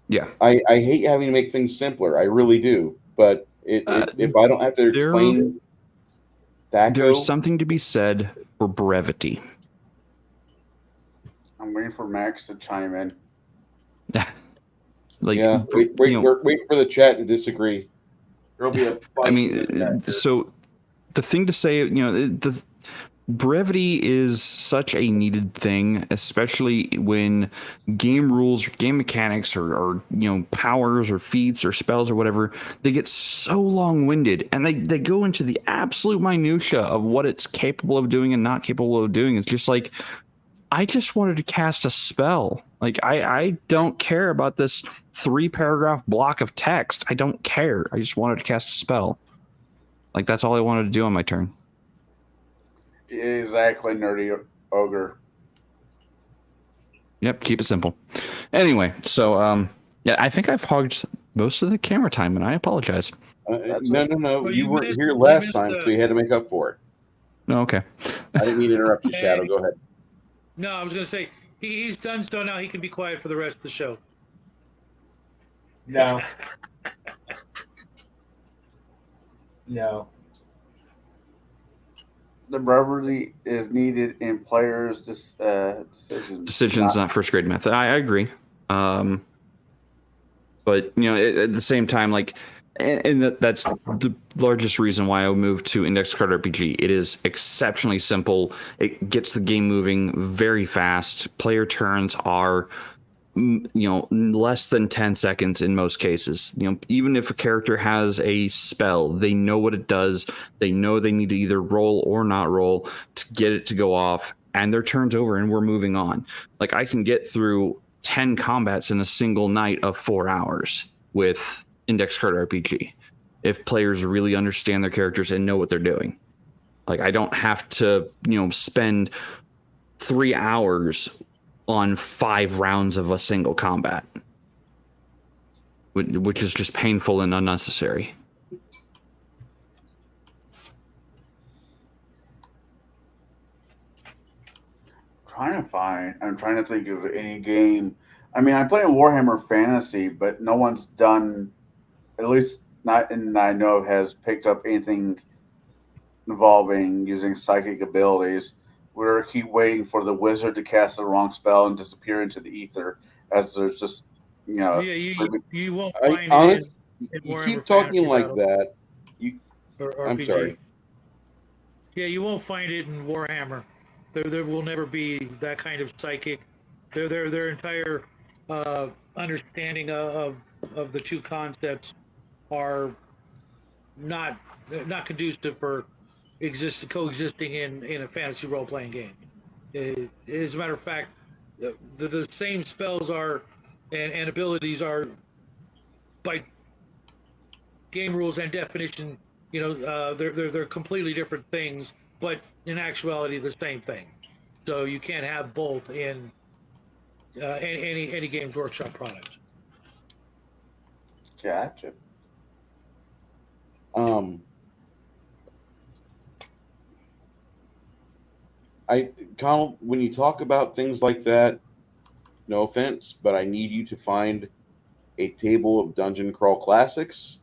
Yeah. I hate having to make things simpler. I really do. But if I don't have to explain that, there's something to be said for brevity. I'm waiting for Max to chime in. Like, yeah, wait for the chat to disagree. There'll be a fight. I mean, so the thing to say, the brevity is such a needed thing, especially when game rules, or game mechanics, or powers or feats or spells or whatever, they get so long-winded and they go into the absolute minutia of what it's capable of doing and not capable of doing. It's just like, I just wanted to cast a spell. Like, I don't care about this 3-paragraph block of text. I don't care. I just wanted to cast a spell. Like, that's all I wanted to do on my turn. Exactly, nerdy ogre. Yep, keep it simple. Anyway, so yeah, I think I've hogged most of the camera time, and I apologize. No. Well, you weren't missed- here you last missed time, the- so we had to make up for it. No, okay. I didn't mean to interrupt you, Shadow. Go ahead. No, I was going to say, he's done, so now he can be quiet for the rest of the show. No. No. The brevity is needed in players' decisions. Decisions, not first grade method. I agree. But at the same time, like, and that's the largest reason why I moved to Index Card RPG. It is exceptionally simple. It gets the game moving very fast. Player turns are, less than 10 seconds in most cases. Even if a character has a spell, they know what it does. They know they need to either roll or not roll to get it to go off, and their turn's over and we're moving on. Like, I can get through 10 combats in a single night of 4 hours with Index Card RPG if players really understand their characters and know what they're doing. Like, I don't have to spend 3 hours on 5 rounds of a single combat, which is just painful and unnecessary. I'm trying to think of any game. I mean, I play in Warhammer Fantasy, but no one's done, at least not in I know of, has picked up anything involving using psychic abilities. We keep waiting for the wizard to cast the wrong spell and disappear into the ether, as there's just, Yeah, you won't find honest, it in you Warhammer keep talking Fantasy like Battle that. or I'm RPG. sorry. Yeah, you won't find it in Warhammer. There will never be that kind of psychic. Their entire understanding of the two concepts are not conducive for coexisting in a fantasy role playing game. As a matter of fact, the same spells are and abilities are by game rules and definition they're completely different things, but in actuality the same thing. So you can't have both in any Games Workshop product. Gotcha. Connell, when you talk about things like that, no offense, but I need you to find a table of Dungeon Crawl Classics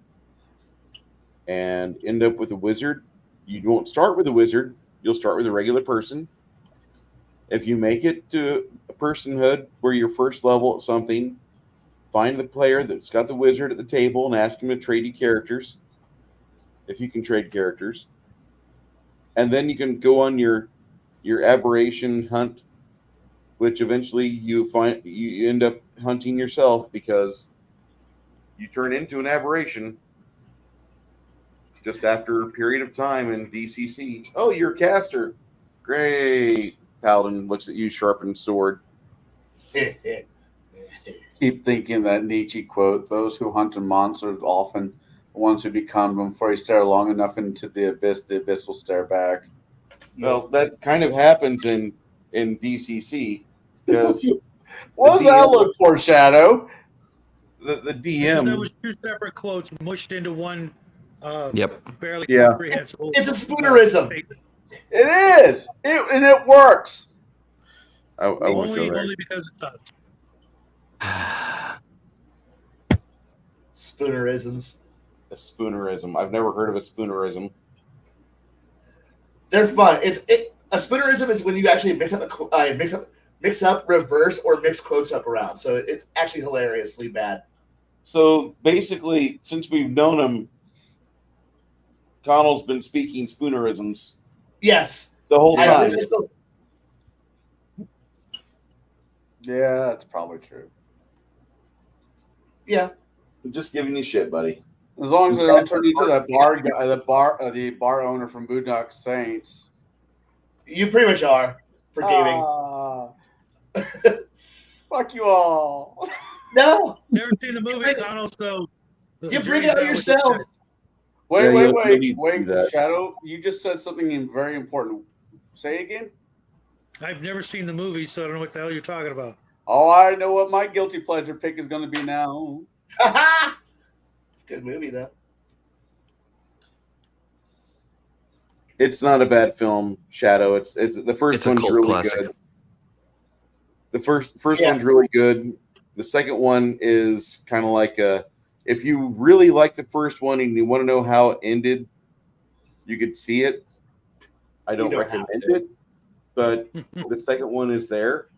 and end up with a wizard. You won't start with a wizard. You'll start with a regular person. If you make it to a personhood where you're first level at something, find the player that's got the wizard at the table and ask him to trade you characters, if you can trade characters. And then you can go on your aberration hunt, which eventually you end up hunting yourself because you turn into an aberration just after a period of time in DCC. Oh, you're a caster. Great. Paladin looks at you, sharpened sword. Keep thinking that Nietzsche quote: "Those who hunt a monster are often the ones who become them. For you stare long enough into the abyss will stare back." Well, that kind of happens in DCC because What does that look for, Shadow? the That DM. was two separate quotes mushed into one. Barely Yeah. comprehensible. It's a spoonerism. It is, and it works. I won't go there. Only because it does. Spoonerisms. A spoonerism. I've never heard of a spoonerism. They're fun. A spoonerism is when you actually mix up reverse or mix quotes up around. So it's actually hilariously bad. So basically, since we've known him, Connell's been speaking spoonerisms Yes. the whole time. Yeah, that's probably true. Yeah. I'm just giving you shit, buddy. As long as they don't turn into that bar guy, the bar owner from Boondock Saints. You pretty much are for gaming. Fuck you all. No. Never seen the movie, Connell, so You bring it out yourself. Wait, Yeah, you'll need to do that. Shadow, you just said something very important. Say it again. I've never seen the movie, so I don't know what the hell you're talking about. Oh, I know what my guilty pleasure pick is going to be now. It's a good movie, though. It's not a bad film, Shadow. It's the first one's really classic. good. The first one's really good. The second one is kind of like if you really like the first one and you want to know how it ended, you could see it. I don't recommend it, but the second one is there.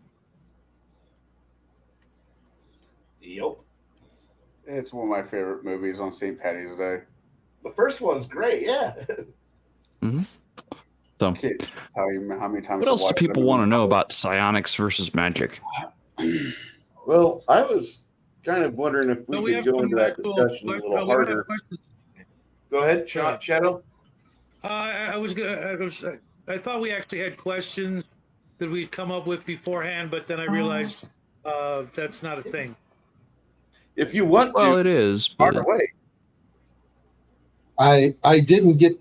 Yep. It's one of my favorite movies on St. Patty's Day. The first one's great, yeah. So, Can't tell you how many times. what else do people want to know about psionics versus magic? Well, I was kind of wondering if we could go into that discussion a little harder. Go ahead, Shadow. I thought we actually had questions that we'd come up with beforehand, but then I realized that's not a thing. If you want to, Well, it is. fire But away. I didn't get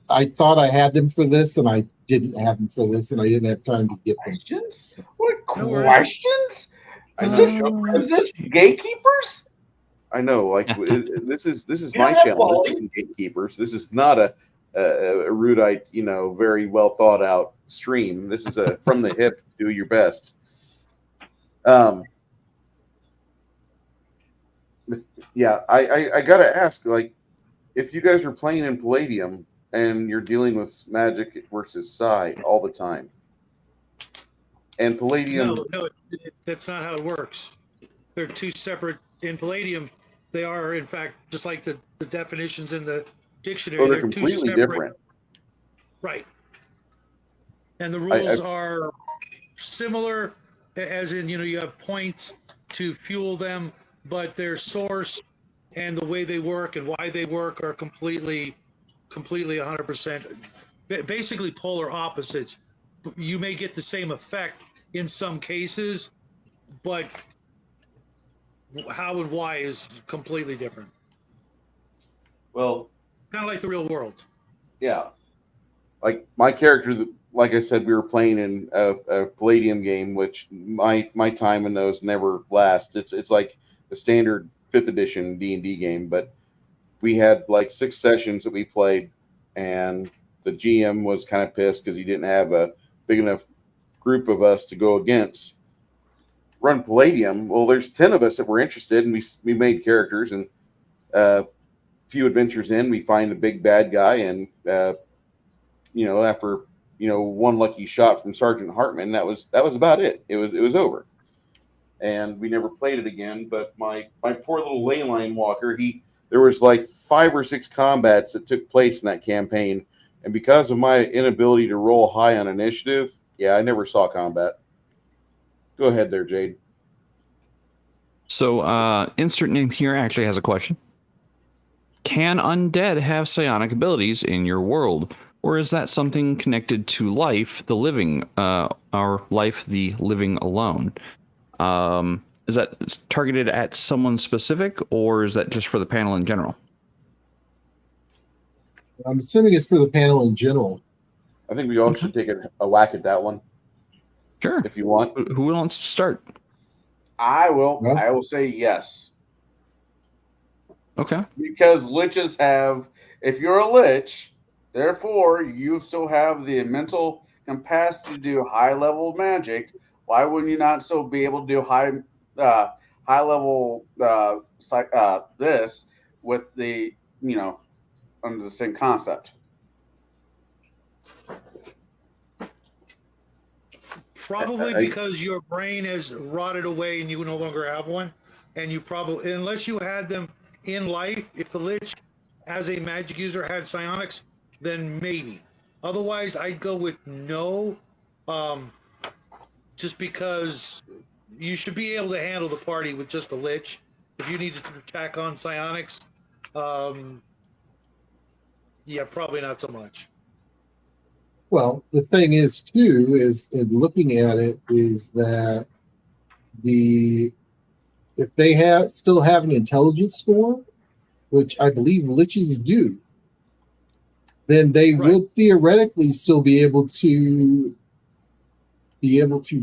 I thought I had them for this, and I didn't have them for this, and I didn't have time to get them. Questions? What No worries. questions? Is this gatekeepers? I know, like this is You my don't have channel. quality. This isn't Gatekeepers. This is not a erudite, very well thought out stream. This is a from the hip. Do your best. Yeah, I gotta ask, like, if you guys are playing in Palladium and you're dealing with Magic versus Psi all the time, and Palladium, No, that's not how it works. They're two separate. In Palladium, they are, in fact, just like the definitions in the dictionary. they're two completely separate, different. Right. And the rules are similar, as in, you have points to fuel them, but their source and the way they work and why they work are completely 100%, basically polar opposites. You may get the same effect in some cases, but how and why is completely different. Well, kind of like the real world. Yeah. Like my character, like I said, we were playing in a Palladium game, which my time in those never lasts. It's like the standard 5th edition D&D game, but we had like 6 sessions that we played, and the GM was kind of pissed because he didn't have a big enough group of us to go against. Run Palladium. Well, there's 10 of us that were interested, and we made characters, and a few adventures in, we find a big bad guy, and after one lucky shot from Sergeant Hartman, that was about it. It was over, and we never played it again. But my poor little ley line walker, there was like 5 or 6 combats that took place in that campaign, and because of my inability to roll high on initiative, I never saw combat. Go ahead there, Jaide. So, insert name here actually has a question. Can undead have psionic abilities in your world? Or is that something connected to life, the living, our life, the living alone? Is that targeted at someone specific, or is that just for the panel in general? I'm assuming it's for the panel in general. I think we all should take a whack at that one. Sure. If you want. Who wants to start? I will. Yeah. I will say yes. Okay. Because liches have, if you're a lich, therefore you still have the mental capacity to do high level magic. Why wouldn't you not still be able to do high level this with the under the same concept? Probably because your brain has rotted away and you no longer have one. And you probably, unless you had them in life, if the Lich as a magic user had psionics, then maybe. Otherwise, I'd go with no, just because you should be able to handle the party with just a Lich. If you needed to tack on psionics, yeah, probably not so much. Well, the thing is, too, is in looking at it, is that if they still have an intelligence score, which I believe liches do, then they would theoretically still be able to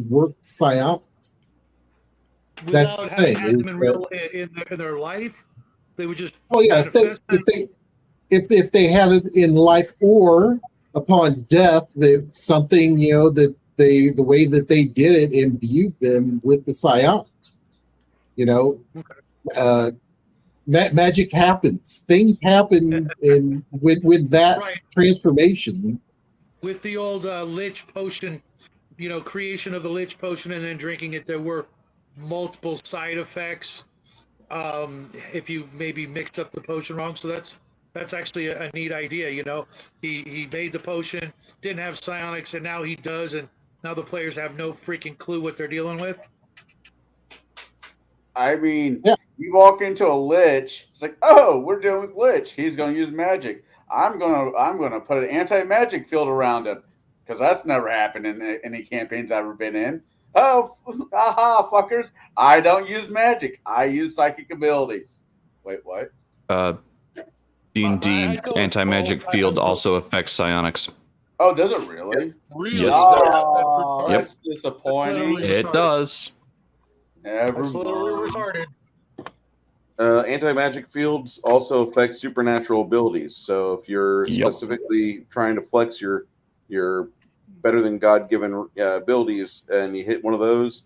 work psionics. That's the thing. Having them in their life, they would just. Oh yeah, if they had it in life or upon death, that something that the way that they did it imbued them with the psionics. Magic happens. Things happen with that transformation. With the old Lich potion, creation of the Lich potion and then drinking it, there were multiple side effects if you maybe mixed up the potion wrong. So that's actually a neat idea. He made the potion, didn't have psionics, and now he does, and now the players have no freaking clue what they're dealing with. I mean, you walk into a Lich, it's like, oh, we're dealing with Lich. He's going to use magic. I'm gonna put an anti-magic field around him because that's never happened in any campaigns I've ever been in. Oh, aha, fuckers! I don't use magic. I use psychic abilities. Wait, what? D&D anti-magic field also affects psionics. Oh, does it really? Really? Yes. Oh, that's disappointing. It does. Never retarded. Anti-magic fields also affect supernatural abilities. So if you're specifically trying to flex your better than God-given abilities and you hit one of those,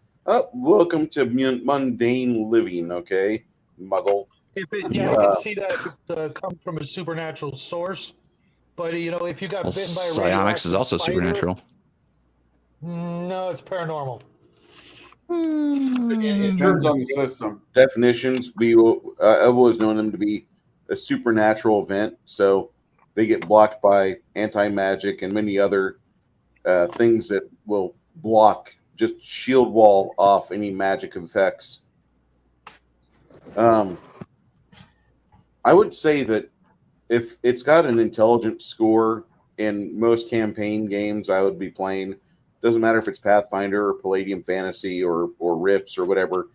welcome to mundane living, okay, muggle. I can see that comes from a supernatural source. But, if you got bitten by a psionics is also spider, supernatural. No, it's paranormal. It depends on the system. Definitions, I've always known them to be a supernatural event, so they get blocked by anti-magic and many other things that will block, just shield wall off any magic effects. I would say that if it's got an intelligence score in most campaign games I would be playing, doesn't matter if it's Pathfinder or Palladium Fantasy or Rifts or whatever,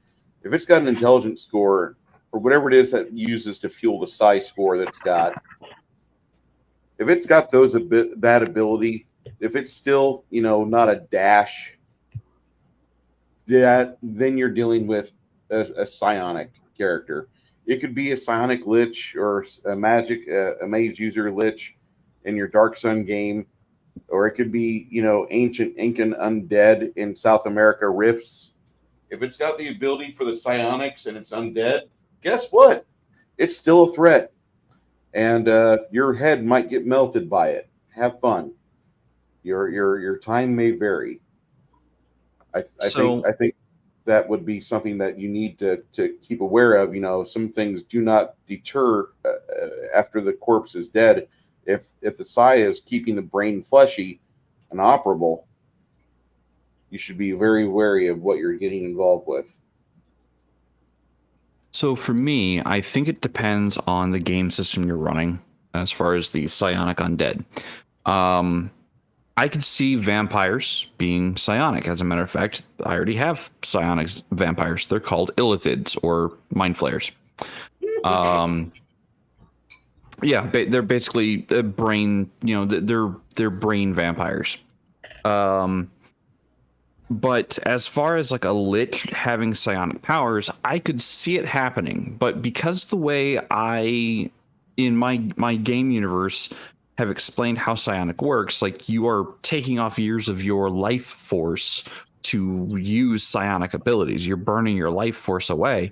if it's got an intelligence score or whatever it is that uses to fuel the psi score that it's got, if it's got that ability, if it's still, not a dash, then you're dealing with a psionic character. It could be a psionic lich or a mage user lich in your Dark Sun game, or it could be, ancient Incan undead in South America Rifts. If it's got the ability for the psionics and it's undead, guess what? It's still a threat, and your head might get melted by it. Have fun. Your time may vary. I think that would be something that you need to keep aware of. Some things do not deter after the corpse is dead. If the psi is keeping the brain fleshy and operable, you should be very wary of what you're getting involved with. So for me, I think it depends on the game system you're running as far as the psionic undead. I could see vampires being psionic. As a matter of fact, I already have psionic vampires. They're called illithids or mind flayers. Yeah, they're basically brain. They're brain vampires. But as far as like a lich having psionic powers, I could see it happening. But because the way in my game universe have explained how psionic works, like you are taking off years of your life force to use psionic abilities. You're burning your life force away.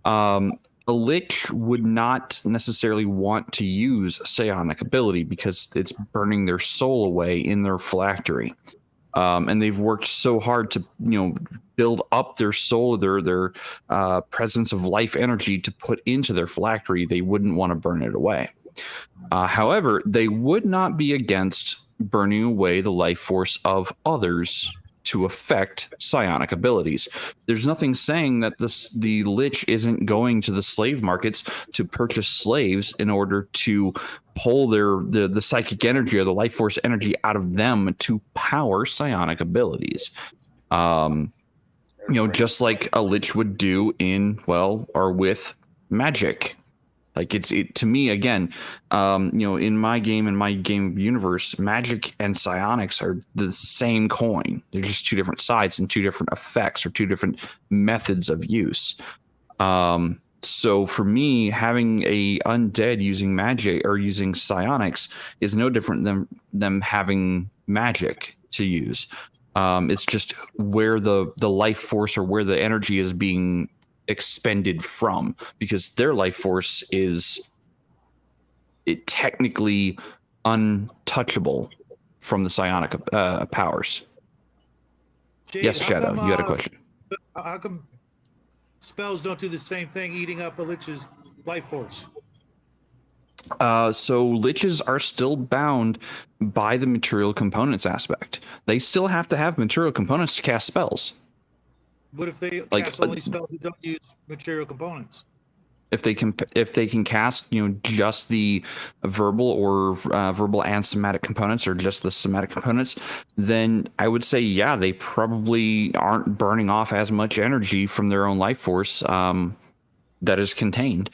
A lich would not necessarily want to use psionic ability because it's burning their soul away in their phylactery. And they've worked so hard to, build up their soul, their presence of life energy to put into their phylactery. They wouldn't want to burn it away. However, they would not be against burning away the life force of others to affect psionic abilities. There's nothing saying that the lich isn't going to the slave markets to purchase slaves in order to pull the psychic energy or the life force energy out of them to power psionic abilities. Just like a lich would do with magic. Like to me, again, in my game universe, magic and psionics are the same coin. They're just two different sides and two different effects or two different methods of use. So for me, having a undead using magic or using psionics is no different than them having magic to use. It's just where the life force or where the energy is being expended from, because their life force is technically untouchable from the psionic powers. Jade, yes, Shadow, you had a question. How come spells don't do the same thing, eating up a lich's life force? So liches are still bound by the material components aspect. They still have to have material components to cast spells. What if they cast only spells that don't use material components? If they can cast, just the verbal or verbal and somatic components, or just the somatic components, then I would say, yeah, they probably aren't burning off as much energy from their own life force that is contained.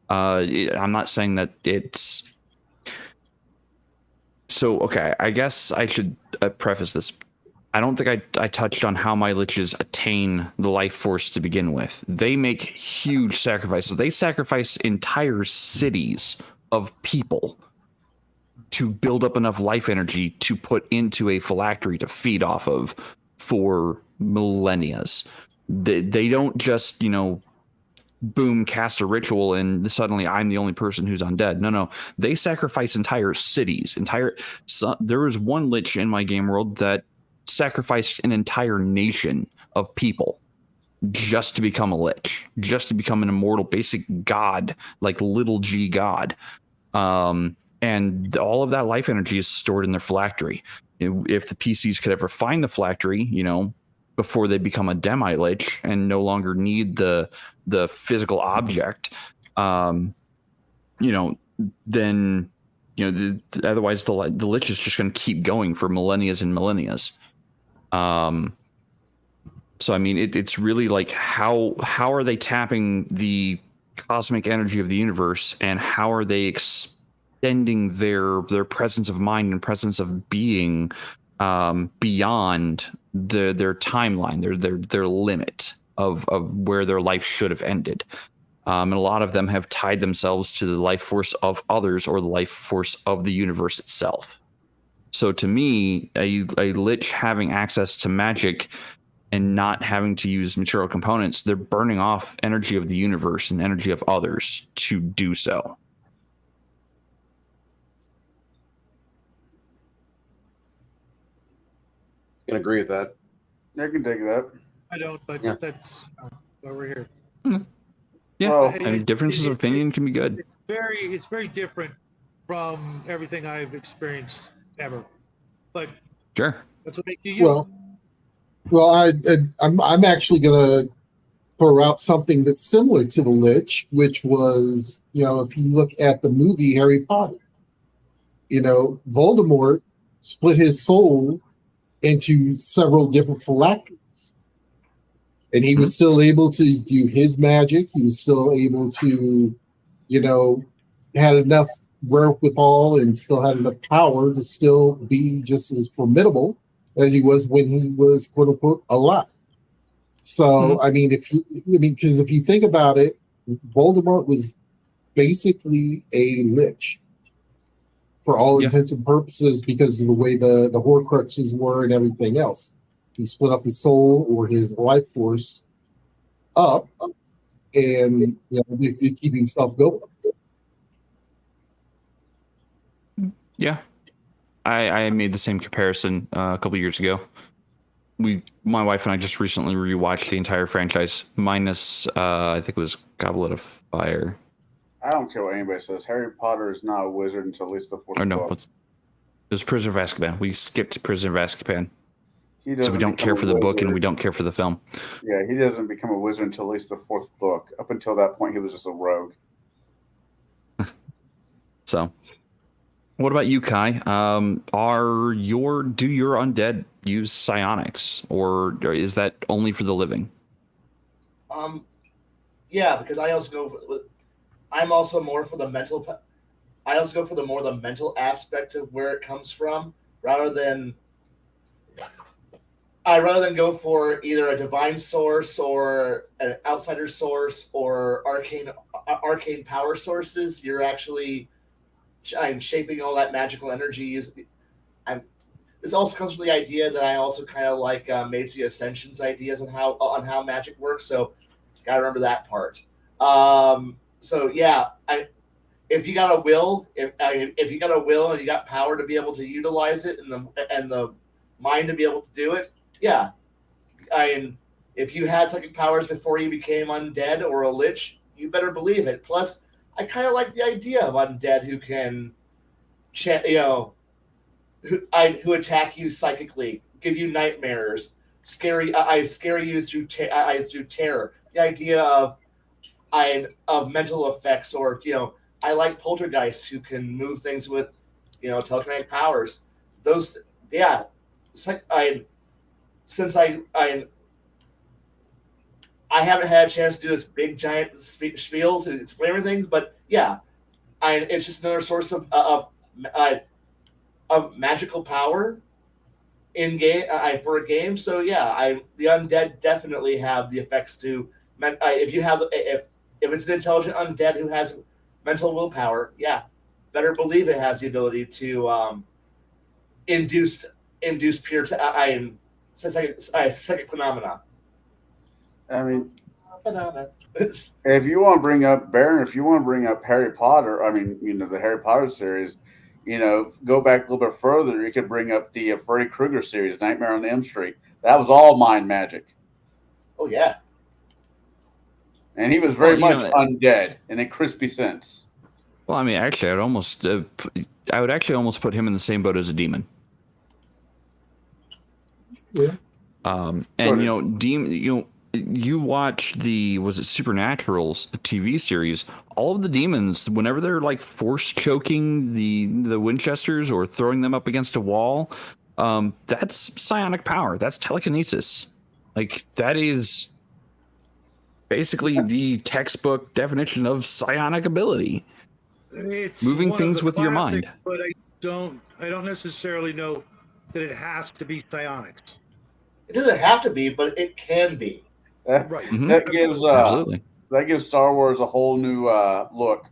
I'm not saying that it's so. Okay, I guess I should preface this. I don't think I touched on how my liches attain the life force to begin with. They make huge sacrifices. They sacrifice entire cities of people to build up enough life energy to put into a phylactery to feed off of for millennia. They don't just, boom, cast a ritual and suddenly I'm the only person who's undead. No. They sacrifice entire cities. There was one lich in my game world that sacrificed an entire nation of people just to become a lich, just to become an immortal basic god, like little g god. And all of that life energy is stored in their phylactery. If the PCs could ever find the phylactery, before they become a demi lich and no longer need the physical object, then otherwise the lich is just going to keep going for millennia and millennia. So I mean, it's really like how are they tapping the cosmic energy of the universe, and how are they extending their presence of mind and presence of being beyond their timeline, their limit of where their life should have ended. And a lot of them have tied themselves to the life force of others or the life force of the universe itself. So to me, a lich having access to magic and not having to use material components, they're burning off energy of the universe and energy of others to do so. Can agree with that. I can take that. I don't, but Yeah. that's why we're here. Yeah, Well, I mean, differences of opinion can be good. It's very different from everything I've experienced ever. But Sure. that's what makes you you. Well, I'm actually gonna throw out something that's similar to the Lich, which was, if you look at the movie Harry Potter, Voldemort split his soul into several different phylacteries, and he was still able to do his magic. He was still able to, had enough wherewithal and still had enough power to still be just as formidable as he was when he was quote unquote alive. So because if you think about it, Voldemort was basically a lich for all intents and purposes because of the way the Horcruxes were and everything else. He split up his soul or his life force up and to keep himself going. Yeah, I made the same comparison a couple years ago. My wife and I just recently rewatched the entire franchise, minus I think it was Goblet of Fire. I don't care what anybody says. Harry Potter is not a wizard until at least the fourth book. It was Prisoner of Azkaban. We skipped Prisoner of Azkaban. So we don't care for the book and we don't care for the film. Yeah, he doesn't become a wizard until at least the fourth book. Up until that point, he was just a rogue. So, what about you, Kai? Do your undead use psionics, or is that only for the living? Yeah, because I'm also more for the mental. I also go for the mental aspect of where it comes from, rather than go for either a divine source or an outsider source or arcane power sources. You're actually shaping all that magical energy. This also comes from the idea that I also kind of like Meiji Ascension's ideas on how magic works. So gotta remember that part. So yeah, if you got a will, if you got a will and you got power to be able to utilize it and the mind to be able to do it, yeah. If you had psychic powers before you became undead or a lich, you better believe it. Plus, I kind of like the idea of undead who can, who attack you psychically, give you nightmares, scare you through terror. The idea of mental effects, or I like poltergeists who can move things with, telekinetic powers. Those, yeah, since I haven't had a chance to do this big giant spiel to explain everything, but yeah, it's just another source of magical power in game for a game. So yeah, the undead definitely have the effects to. If it's an intelligent undead who has mental willpower, yeah, better believe it has the ability to induce pure psychic phenomena. I mean, if you want to bring up Baron, if you want to bring up Harry Potter, the Harry Potter series, go back a little bit further, you could bring up the Freddy Krueger series, Nightmare on Elm Street. That was all mind magic. Oh yeah. And he was very much undead in a crispy sense. Well, I mean, actually, I would actually almost put him in the same boat as a demon. Yeah. Demon. You watch was it Supernatural's TV series? All of the demons, whenever they're like force choking the Winchesters or throwing them up against a wall, that's psionic power. That's telekinesis. Like that is basically the textbook definition of psionic ability. It's Moving one of things the with your classics, mind. but I don't necessarily know that it has to be psionics. It doesn't have to be, but it can be. Right. Absolutely. That gives Star Wars a whole new look.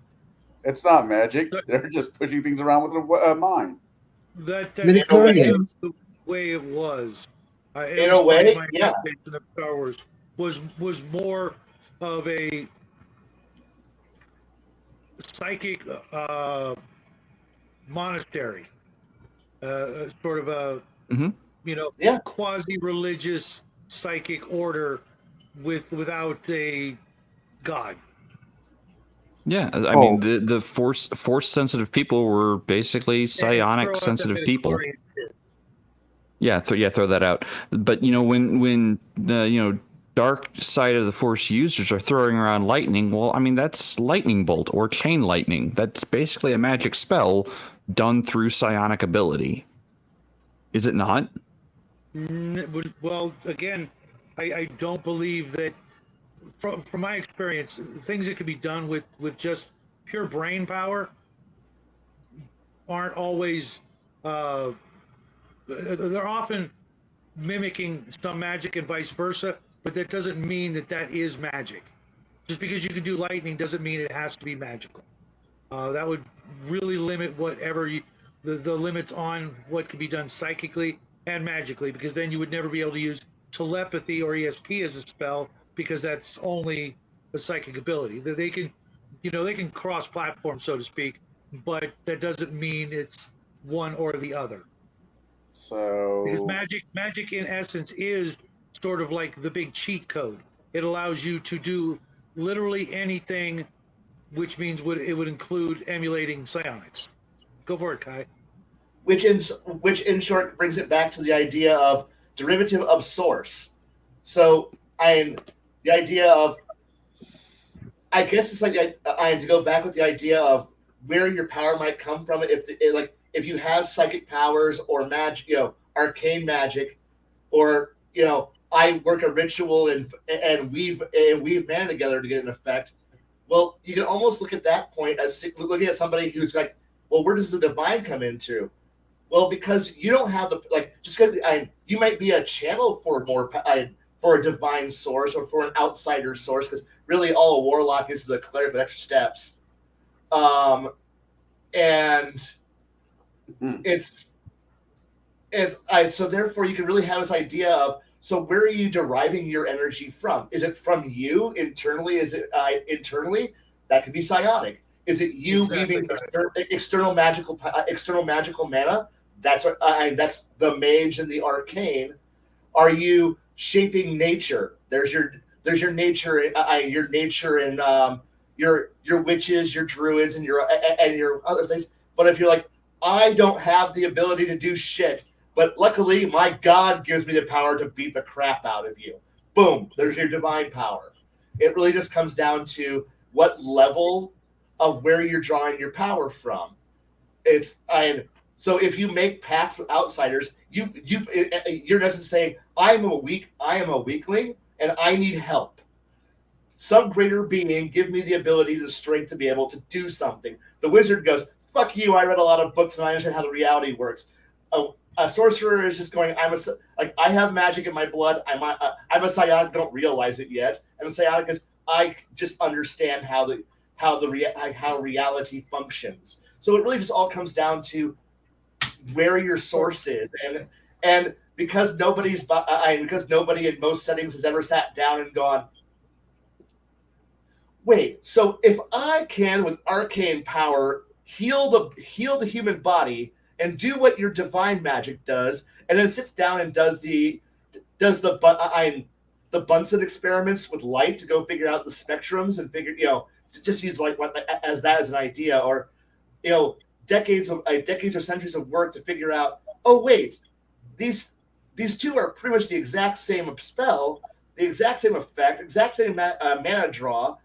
It's not magic; they're just pushing things around with their mind. That's Midichlorians. the way it was. In a way, my yeah. interpretation of Star Wars was more of a psychic monastery, sort of a Yeah. quasi-religious psychic order without a god. Yeah, I mean the force sensitive people were basically psionic sensitive people. Yeah, throw that out. But when the dark side of the force users are throwing around lightning, well, I mean that's lightning bolt or chain lightning. That's basically a magic spell done through psionic ability. Is it not? Well, again, I don't believe that. From my experience, things that can be done with just pure brain power aren't always. They're often mimicking some magic and vice versa, but that doesn't mean that is magic. Just because you can do lightning doesn't mean it has to be magical. That would really limit whatever the limits on what can be done psychically and magically, because then you would never be able to use telepathy or ESP as a spell, because that's only a psychic ability. They can cross-platform, so to speak, but that doesn't mean it's one or the other. So Because magic in essence is sort of like the big cheat code. It allows you to do literally anything, which means it would include emulating psionics. Go for it, Kai. Which in short brings it back to the idea of derivative of source. So the idea of, I guess it's like I had to go back with the idea of where your power might come from. If you have psychic powers or magic, arcane magic, or I work a ritual and weave mana together to get an effect. Well, you can almost look at that point as looking at somebody who's like, well, where does the divine come into? Well, because you don't have just because you might be a channel for for a divine source or for an outsider source, because really all a warlock is a cleric with extra steps, and so therefore you can really have this idea of, so where are you deriving your energy from? Is it from you internally? Is it internally? That could be psionic. Is it you weaving external magical mana? That's the mage and the arcane. Are you shaping nature? There's your nature. Your nature and your witches, your druids, and your other things. But if you're like, I don't have the ability to do shit, but luckily my God gives me the power to beat the crap out of you. Boom, there's your divine power. It really just comes down to what level of where you're drawing your power from. So if you make pacts with outsiders, you're just saying, I am a weakling and I need help. Some greater being give me the ability, the strength to be able to do something. The wizard goes, fuck you, I read a lot of books and I understand how the reality works. A sorcerer is just going, I have magic in my blood. I'm a psionic, don't realize it yet. And a psionic is, I just understand how reality functions. So it really just all comes down to where your source is, and because nobody in most settings has ever sat down and gone, wait, so if I can with arcane power heal the human body and do what your divine magic does, and then sits down and does the Bunsen experiments with light to go figure out the spectrums and just use light as an idea, or decades or centuries of work to figure out, oh wait, these two are pretty much the exact same spell, the exact same effect, exact same mana draw.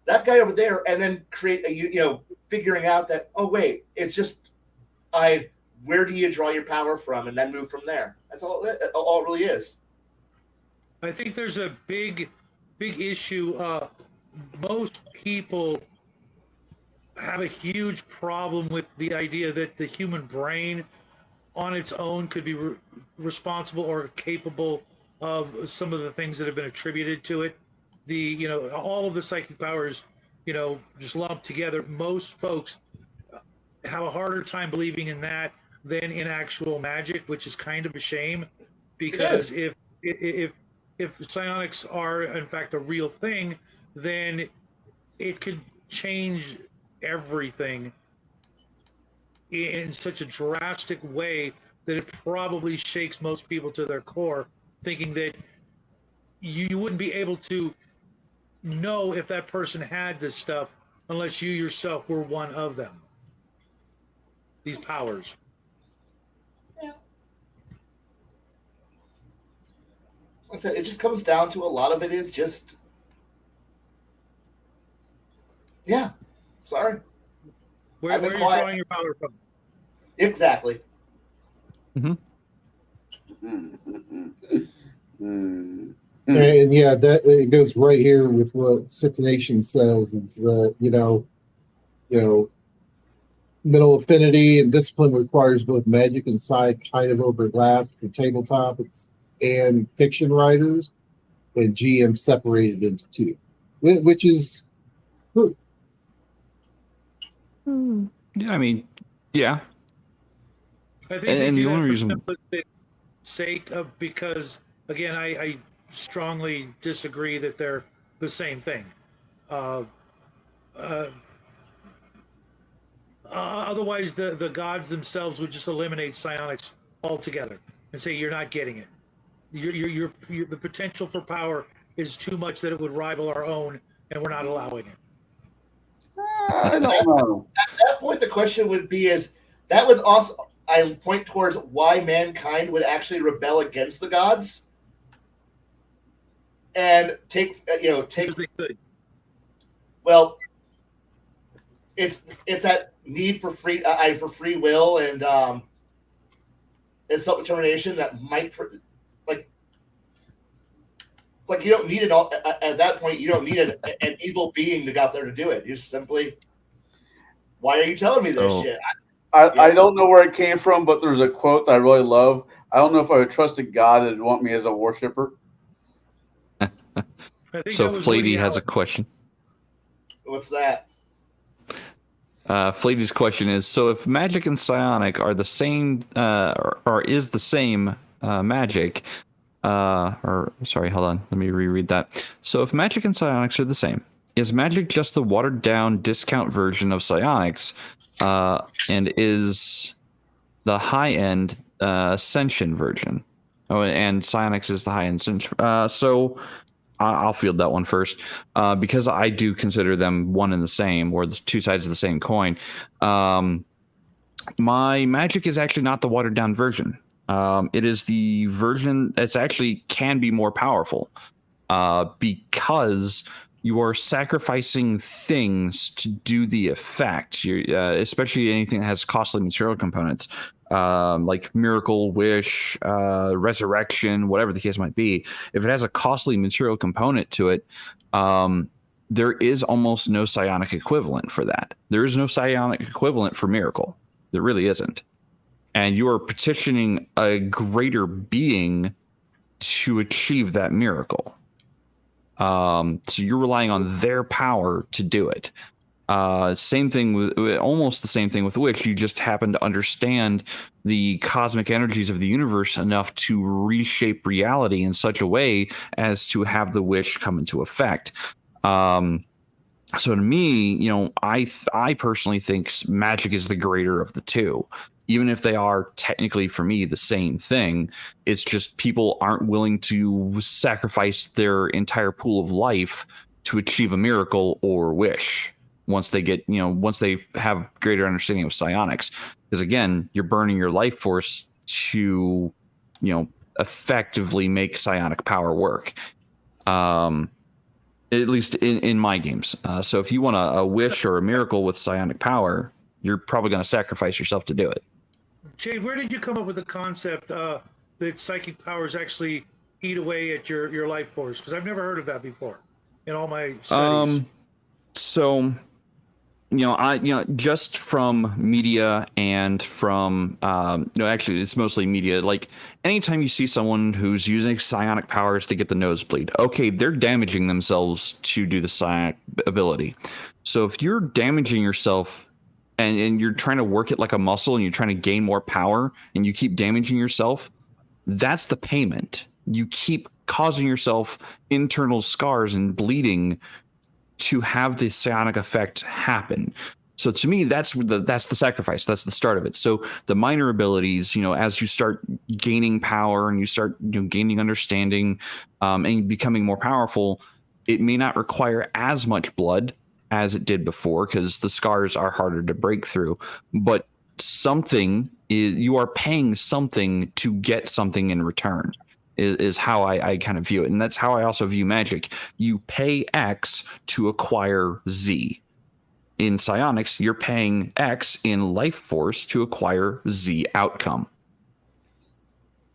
That guy over there, and then create figuring out that, oh wait, it's just where do you draw your power from, and then move from there. That's all it really is. I think there's a big issue. Most people have a huge problem with the idea that the human brain on its own could be responsible or capable of some of the things that have been attributed to it. All of the psychic powers, just lumped together. Most folks have a harder time believing in that than in actual magic, which is kind of a shame, because if psionics are in fact a real thing, then it could change everything in such a drastic way that it probably shakes most people to their core, thinking that you wouldn't be able to know if that person had this stuff unless you yourself were one of them. These powers. Yeah. Like I said, it just comes down to a lot of it is just, yeah. Sorry. Where are you drawing your power from? Exactly. And yeah, that it goes right here with what Six Nations says is that middle affinity and discipline requires both magic and psi kind of overlap for tabletop and fiction writers, and GM separated into two, which is true. Yeah, I mean, yeah. I think And they the do only that reason, for simplistic sake of, because again, I strongly disagree that they're the same thing. Otherwise, the gods themselves would just eliminate psionics altogether and say you're not getting it. You're the potential for power is too much that it would rival our own, and we're not allowing it. I don't know. At that point, the question would be that would also I point towards why mankind would actually rebel against the gods and take. Because they could. Well, it's that need for free will and self determination that might it's like you don't need it all at that point. You don't need an evil being to go out there to do it. You just simply, why are you telling me this shit? I don't know where it came from, but there's a quote that I really love. I don't know if I would trust a god that would want me as a worshiper. So Flady has a question. What's that? Flady's question is: so if magic and psionic are the same, or is the same magic? Sorry, hold on. Let me reread that. So if magic and psionics are the same, is magic just the watered down discount version of psionics? And is the high end ascension version? Oh, and psionics is the high end ascension. So I'll field that one first, because I do consider them one and the same, or the two sides of the same coin. My magic is actually not the watered down version. It is the version that's actually can be more powerful, because you are sacrificing things to do the effect. Especially anything that has costly material components, like miracle, wish, resurrection, whatever the case might be. If it has a costly material component to it, there is almost no psionic equivalent for that. There is no psionic equivalent for miracle. There really isn't. And you are petitioning a greater being to achieve that miracle. So you're relying on their power to do it. Same thing with almost the same thing with Wish. You just happen to understand the cosmic energies of the universe enough to reshape reality in such a way as to have the wish come into effect. So to me, I personally think magic is the greater of the two. Even if they are technically, for me, the same thing, it's just people aren't willing to sacrifice their entire pool of life to achieve a miracle or wish once they get, once they have greater understanding of psionics. Because again, you're burning your life force to, effectively make psionic power work. At least in my games. So if you want a wish or a miracle with psionic power, you're probably going to sacrifice yourself to do it. Jaide, where did you come up with the concept that psychic powers actually eat away at your life force? Because I've never heard of that before in all my studies. So just from media and from no, actually, it's mostly media. Like anytime you see someone who's using psionic powers to get the nosebleed, okay, they're damaging themselves to do the psionic ability. So if you're damaging yourself and you're trying to work it like a muscle and you're trying to gain more power and you keep damaging yourself, that's the payment. You keep causing yourself internal scars and bleeding to have the psionic effect happen. So to me, that's the sacrifice. That's the start of it. So the minor abilities, as you start gaining power and you start gaining understanding and becoming more powerful, it may not require as much blood as it did before because the scars are harder to break through. But you are paying something to get something in return. Is how I kind of view it. And that's how I also view Magic. You pay X to acquire Z. In psionics, you're paying X in life force to acquire Z outcome.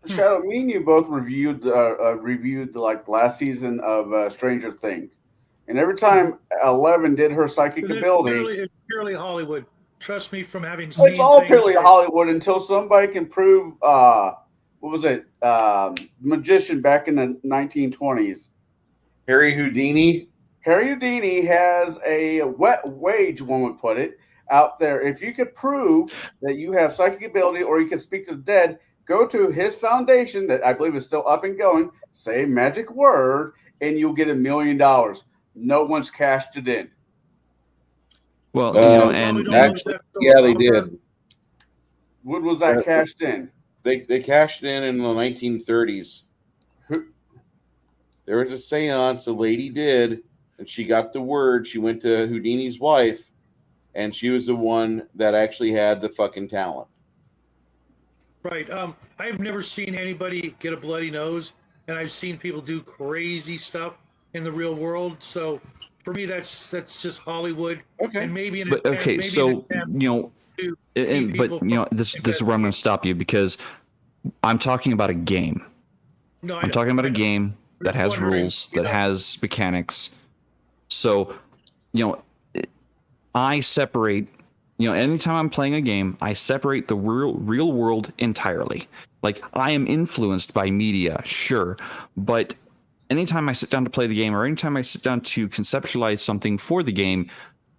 Shadow, me and you both reviewed like last season of Stranger Things. And every time 11 did her psychic ability... It's purely Hollywood. Trust me from having seen... It's all purely Hollywood until somebody can prove... what was it? Magician back in the 1920s. Harry Houdini. Harry Houdini has a wage, one would put it, out there. If you could prove that you have psychic ability or you can speak to the dead, go to his foundation that I believe is still up and going, say a magic word, and you'll get $1 million. No one's cashed it in. Well, actually, yeah, they did. When was that cashed in? They cashed in the 1930s. There was a seance a lady did, and she got the word. She went to Houdini's wife, and she was the one that actually had the fucking talent. Right. I've never seen anybody get a bloody nose, and I've seen people do crazy stuff in the real world. So for me, that's just Hollywood. Okay. And maybe this is where I'm going to stop you because I'm talking about a game. No, I'm talking about a game that has rules, that has mechanics. So, I separate, anytime I'm playing a game, I separate the real world entirely. Like, I am influenced by media, sure, but anytime I sit down to play the game or anytime I sit down to conceptualize something for the game,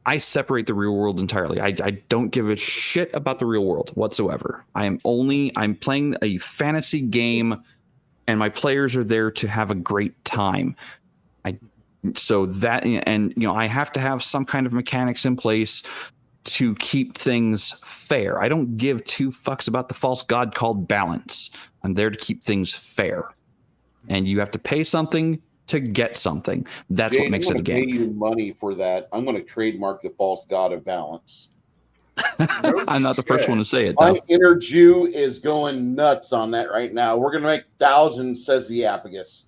I separate the real world entirely. I don't give a shit about the real world whatsoever. I'm playing a fantasy game and my players are there to have a great time. I have to have some kind of mechanics in place to keep things fair. I don't give two fucks about the false god called balance. I'm there to keep things fair. And you have to pay something to get something. That's what makes it a game. I'm going to pay you money for that. I'm going to trademark the false god of balance. I'm not the first one to say it, though. My inner Jew is going nuts on that right now. We're going to make thousands, says the Apagus.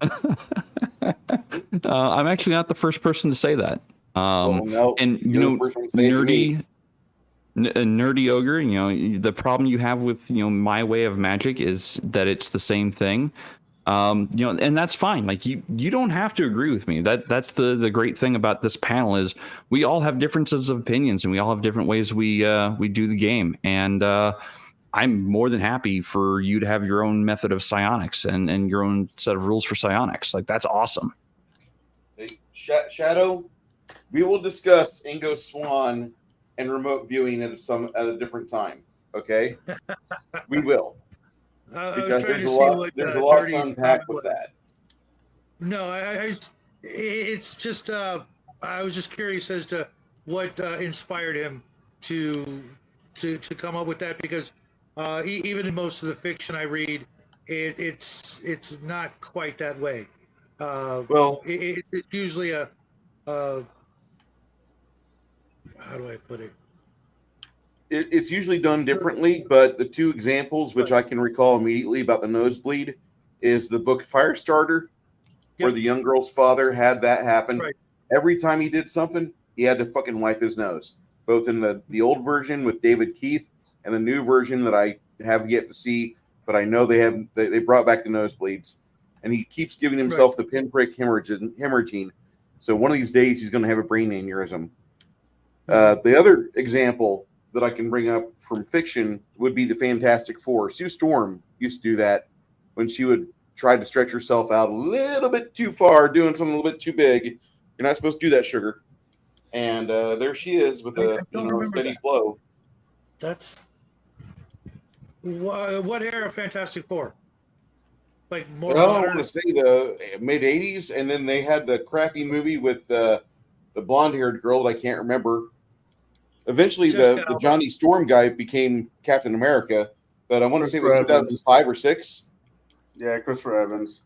I'm actually not the first person to say that. Nerdy ogre, the problem you have with my way of magic is that it's the same thing. And that's fine. Like you don't have to agree with me. That's the great thing about this panel is we all have differences of opinions and we all have different ways we do the game. And I'm more than happy for you to have your own method of psionics and your own set of rules for psionics. Like that's awesome. Hey, Shadow, we will discuss Ingo Swan and remote viewing at a different time. Okay, we will. Because there's a lot to unpack with that. No, it's just I was just curious as to what inspired him to come up with that because even in most of the fiction I read, it's not quite that way. It's usually a how do I put it? It's usually done differently, but the two examples which I can recall immediately about the nosebleed is the book Firestarter, where the young girl's father had that happen. Right. Every time he did something, he had to fucking wipe his nose, both in the old version with David Keith and the new version that I have yet to see, but I know they brought back the nosebleeds, and he keeps giving himself the pinprick hemorrhaging. So one of these days he's going to have a brain aneurysm. The other example that I can bring up from fiction would be the Fantastic Four. Sue Storm used to do that when she would try to stretch herself out a little bit too far, doing something a little bit too big. You're not supposed to do that, sugar. And there she is with a steady flow. That's what era of Fantastic Four? Like more I modern? want to say the mid '80s, and then they had the crappy movie with the blonde-haired girl that I can't remember. Eventually, the Johnny Storm guy became Captain America, but I want to say it was 2005 or 6. Yeah, Christopher Evans.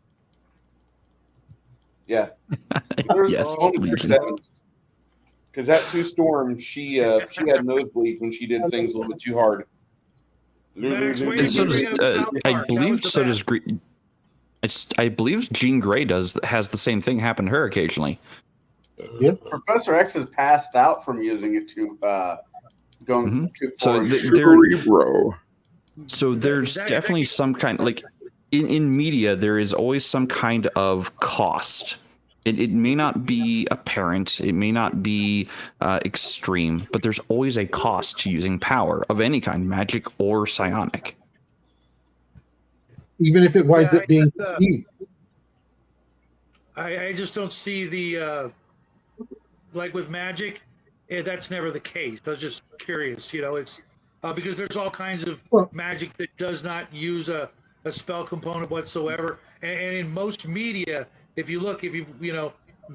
Yeah. Yes, because that Sue Storm, she had nosebleeds when she did things a little bit too hard. And so does I believe so does I believe Jean Grey has the same thing happen to her occasionally. Yep. Professor X has passed out from using it to going too far. So there's definitely some kind, like in media, there is always some kind of cost. It may not be apparent, it may not be extreme, but there's always a cost to using power of any kind, magic or psionic. Even if it winds up being cheap. I just don't see the like with magic, that's never the case. I was just curious, it's because there's all kinds of magic that does not use a spell component whatsoever, and in most media, if you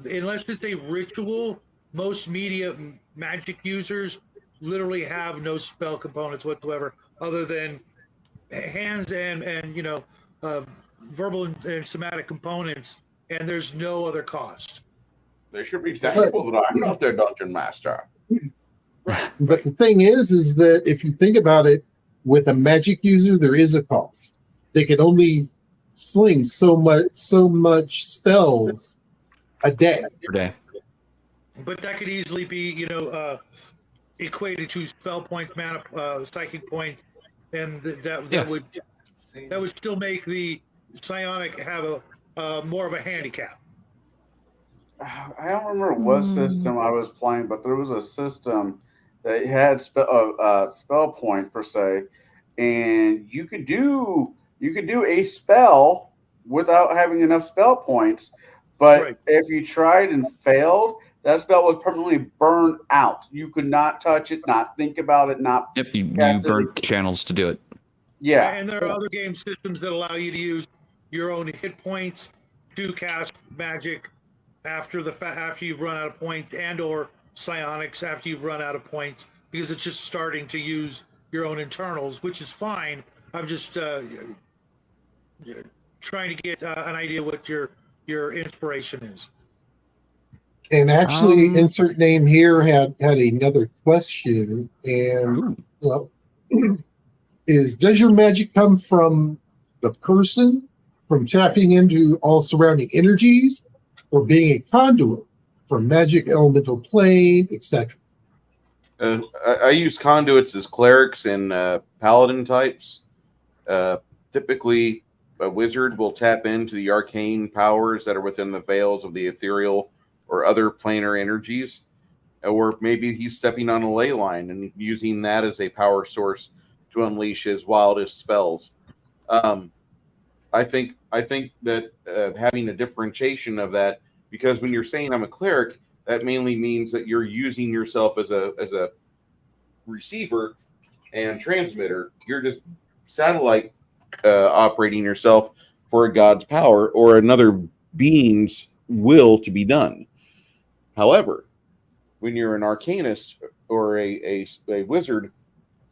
unless it's a ritual, most media magic users literally have no spell components whatsoever, other than hands and verbal and somatic components, and there's no other cost. They should be thankful that I'm not their dungeon master. But the thing is that if you think about it, with a magic user, there is a cost. They can only sling so much spells a day. Per day. But that could easily be, equated to spell points, mana, psychic points, and that would still make the psionic have a more of a handicap. I don't remember what system I was playing, but there was a system that had spell points per se, and you could do a spell without having enough spell points. But if you tried and failed, that spell was permanently burned out. You could not touch it, not think about it, not. Yep, you burn channels to do it. Yeah, and there are other game systems that allow you to use your own hit points to cast magic after you've run out of points, and or psionics after you've run out of points, because it's just starting to use your own internals, which is fine. I'm just trying to get an idea what your inspiration is. And actually, insert name here had another question, and does your magic come from the person, from tapping into all surrounding energies, or being a conduit from magic, elemental plane, etc.? I use conduits as clerics and paladin types. Typically, a wizard will tap into the arcane powers that are within the veils of the ethereal or other planar energies, or maybe he's stepping on a ley line and using that as a power source to unleash his wildest spells. I think that having a differentiation of that, because when you're saying I'm a cleric, that mainly means that you're using yourself as a receiver and transmitter. You're just satellite operating yourself for a god's power or another being's will to be done. However, when you're an arcanist or a wizard,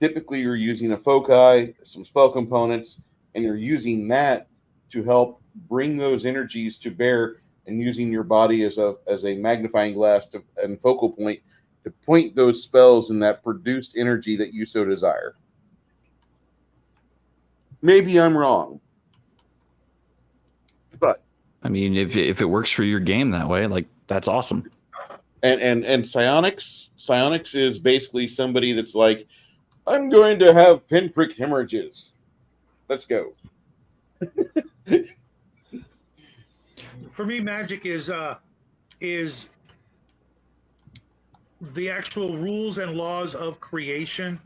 typically you're using a foci, some spell components, and you're using that to help bring those energies to bear, and using your body as a magnifying glass and focal point to point those spells in that produced energy that you so desire. Maybe I'm wrong, but I mean, if it works for your game that way, like, that's awesome. And psionics is basically somebody that's like, I'm going to have pinprick hemorrhages. Let's go. For me, magic is the actual rules and laws of creation.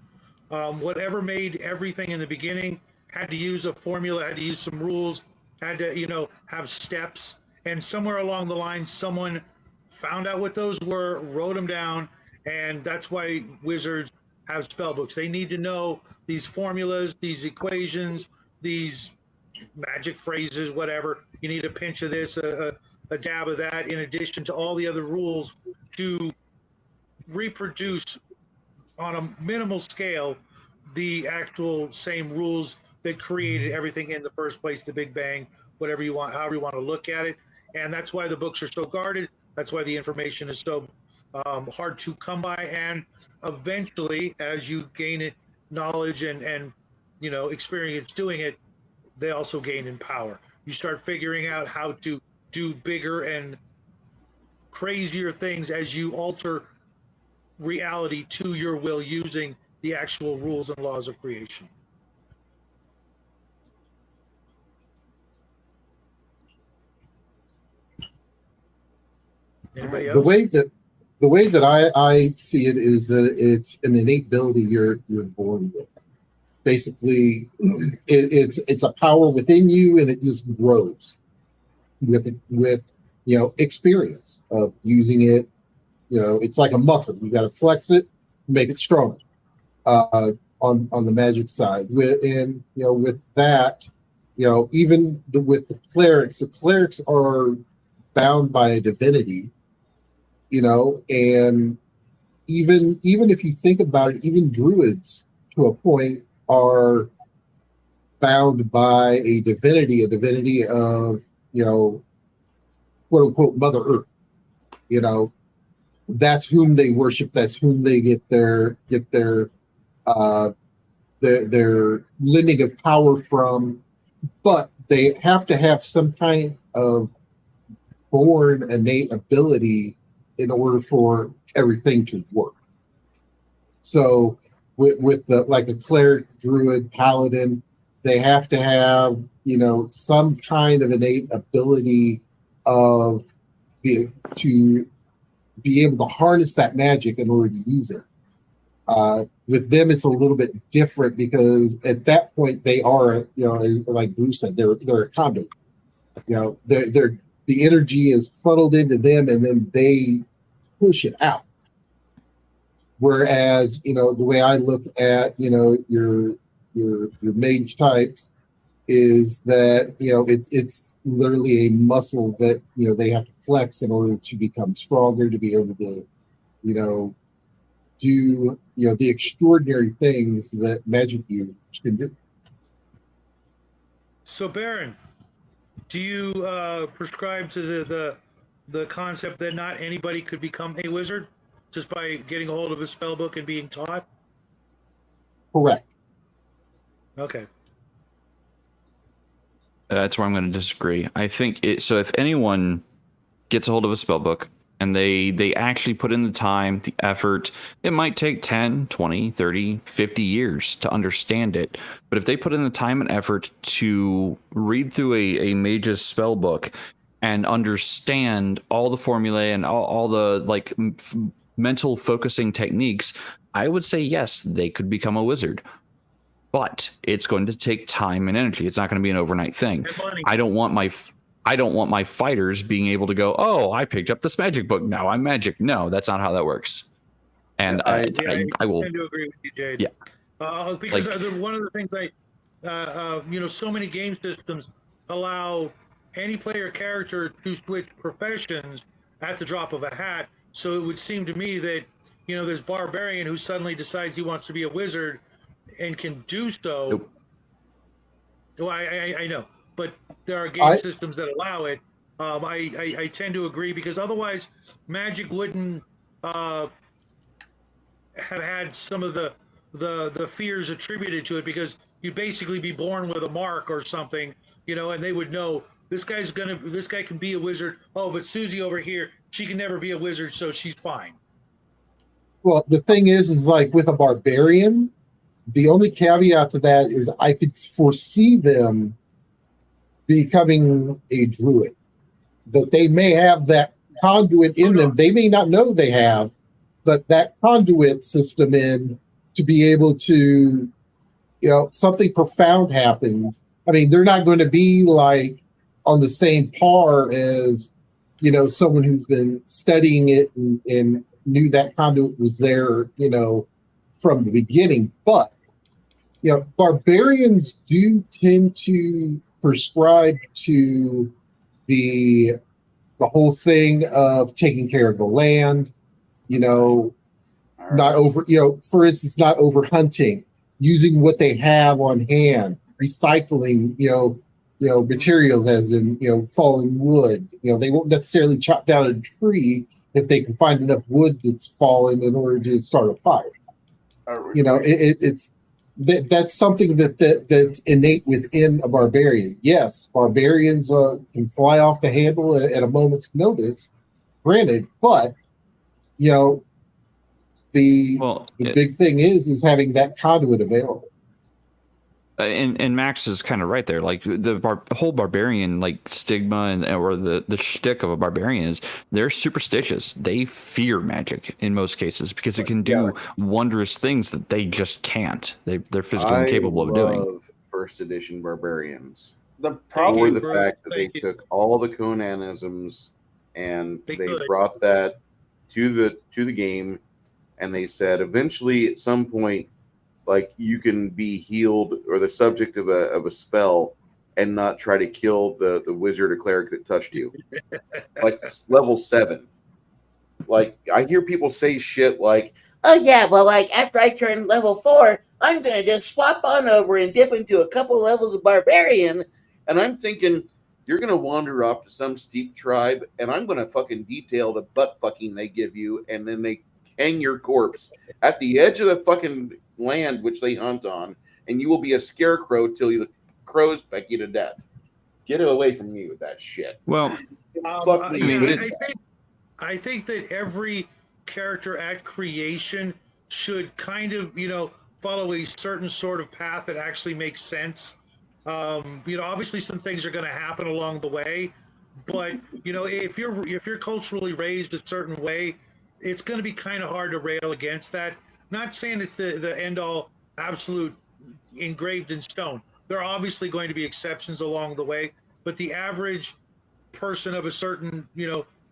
Whatever made everything in the beginning had to use a formula, had to use some rules, had to, have steps. And somewhere along the line, someone found out what those were, wrote them down, and that's why wizards have spell books. They need to know these formulas, these equations, these magic phrases, whatever. You need a pinch of this, a dab of that, in addition to all the other rules to reproduce on a minimal scale the actual same rules that created everything in the first place, the Big Bang, whatever you want, however you want to look at it. And that's why the books are so guarded. That's why the information is so hard to come by. And eventually, as you gain knowledge and experience doing it, they also gain in power. You start figuring out how to do bigger and crazier things as you alter reality to your will using the actual rules and laws of creation. Anybody else? The way that I see it is that it's an innate ability you're born with. Basically, it's a power within you, and it just grows with experience of using it. It's like a muscle. You got to flex it, make it stronger. On the magic side, with that, even with the clerics are bound by a divinity, and even if you think about it, even druids to a point are bound by a divinity of quote unquote Mother Earth. That's whom they worship. That's whom they get their lending of power from. But they have to have some kind of born innate ability in order for everything to work. So with like a cleric, druid, paladin, they have to have some kind of innate ability to be able to harness that magic in order to use it. With them, it's a little bit different because at that point they are, like Bruce said, they're a conduit. They're the energy is funneled into them, and then they push it out. Whereas, the way I look at, your mage types is that, it's literally a muscle that, they have to flex in order to become stronger, to be able to, do, the extraordinary things that magic users can do. So, Baron, do you prescribe to the concept that not anybody could become a wizard just by getting a hold of a spell book and being taught? Correct. Okay. That's where I'm going to disagree. I think so if anyone gets a hold of a spell book and they actually put in the time, the effort, it might take 10, 20, 30, 50 years to understand it. But if they put in the time and effort to read through a mage's spell book and understand all the formulae and all the mental focusing techniques, I would say yes, they could become a wizard. But it's going to take time and energy. It's not going to be an overnight thing. I don't want my fighters being able to go, oh, I picked up this magic book. Now I'm magic. No, that's not how that works. And I will tend to agree with you, Jaide. Yeah. Because one of the things so many game systems allow any player character to switch professions at the drop of a hat. So it would seem to me that, there's barbarian who suddenly decides he wants to be a wizard and can do so. Nope. Well, I know, but there are game systems that allow it. I tend to agree because otherwise Magic wouldn't have had some of the fears attributed to it, because you'd basically be born with a mark or something, and they would know this guy can be a wizard. Oh, but Susie over here, she can never be a wizard, so she's fine. Well, the thing is like with a barbarian, the only caveat to that is I could foresee them becoming a druid. That they may have that conduit in them. They may not know they have, that conduit system in to be able to, something profound happens. I mean, they're not going to be like on the same par as, someone who's been studying it and knew that conduit was there, from the beginning. But, barbarians do tend to prescribe to the whole thing of taking care of the land, not over, for instance, not over hunting, using what they have on hand, recycling, materials as in, fallen wood. They won't necessarily chop down a tree if they can find enough wood that's fallen in order to start a fire. That's something that's innate within a barbarian. Yes, barbarians can fly off the handle at a moment's notice, granted, but the big thing is having that conduit available. And Max is kind of right there. Like the whole barbarian stigma or the shtick of a barbarian is they're superstitious. They fear magic in most cases because it can do wondrous things that they just can't. They're physically incapable of doing. I love first edition barbarians. The problem the fact that they took all the Conanisms and they brought that to the game, and they said eventually at some point, you can be healed or the subject of a spell and not try to kill the wizard or cleric that touched you. Level 7. I hear people say shit like, oh yeah, well, after I turn level 4, I'm gonna just swap on over and dip into a couple levels of barbarian. And I'm thinking, you're gonna wander off to some steep tribe, and I'm gonna fucking detail the butt fucking they give you, and then they hang your corpse at the edge of the fucking land which they hunt on, and you will be a scarecrow till the crows peck you to death. Get away from me with that shit. Well, I think that every character at creation should kind of, follow a certain sort of path that actually makes sense. Obviously some things are going to happen along the way, but if you're culturally raised a certain way, it's going to be kind of hard to rail against that. Not saying it's the end all absolute engraved in stone. There are obviously going to be exceptions along the way, but the average person of a certain,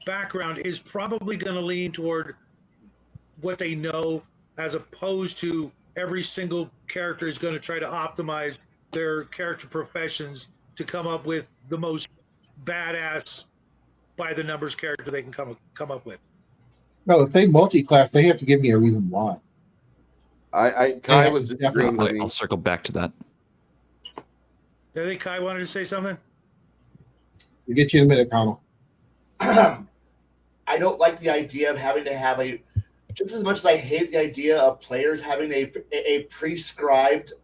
background is probably going to lean toward what they know, as opposed to every single character is going to try to optimize their character professions to come up with the most badass by the numbers character they can come up with. No, if they multi-class, they have to give me a reason why. Kai was disagreeing with me. I'll circle back to that. I think Kai wanted to say something. We'll get you in a minute, Connell. I don't like the idea of having to have just as much as I hate the idea of players having a prescribed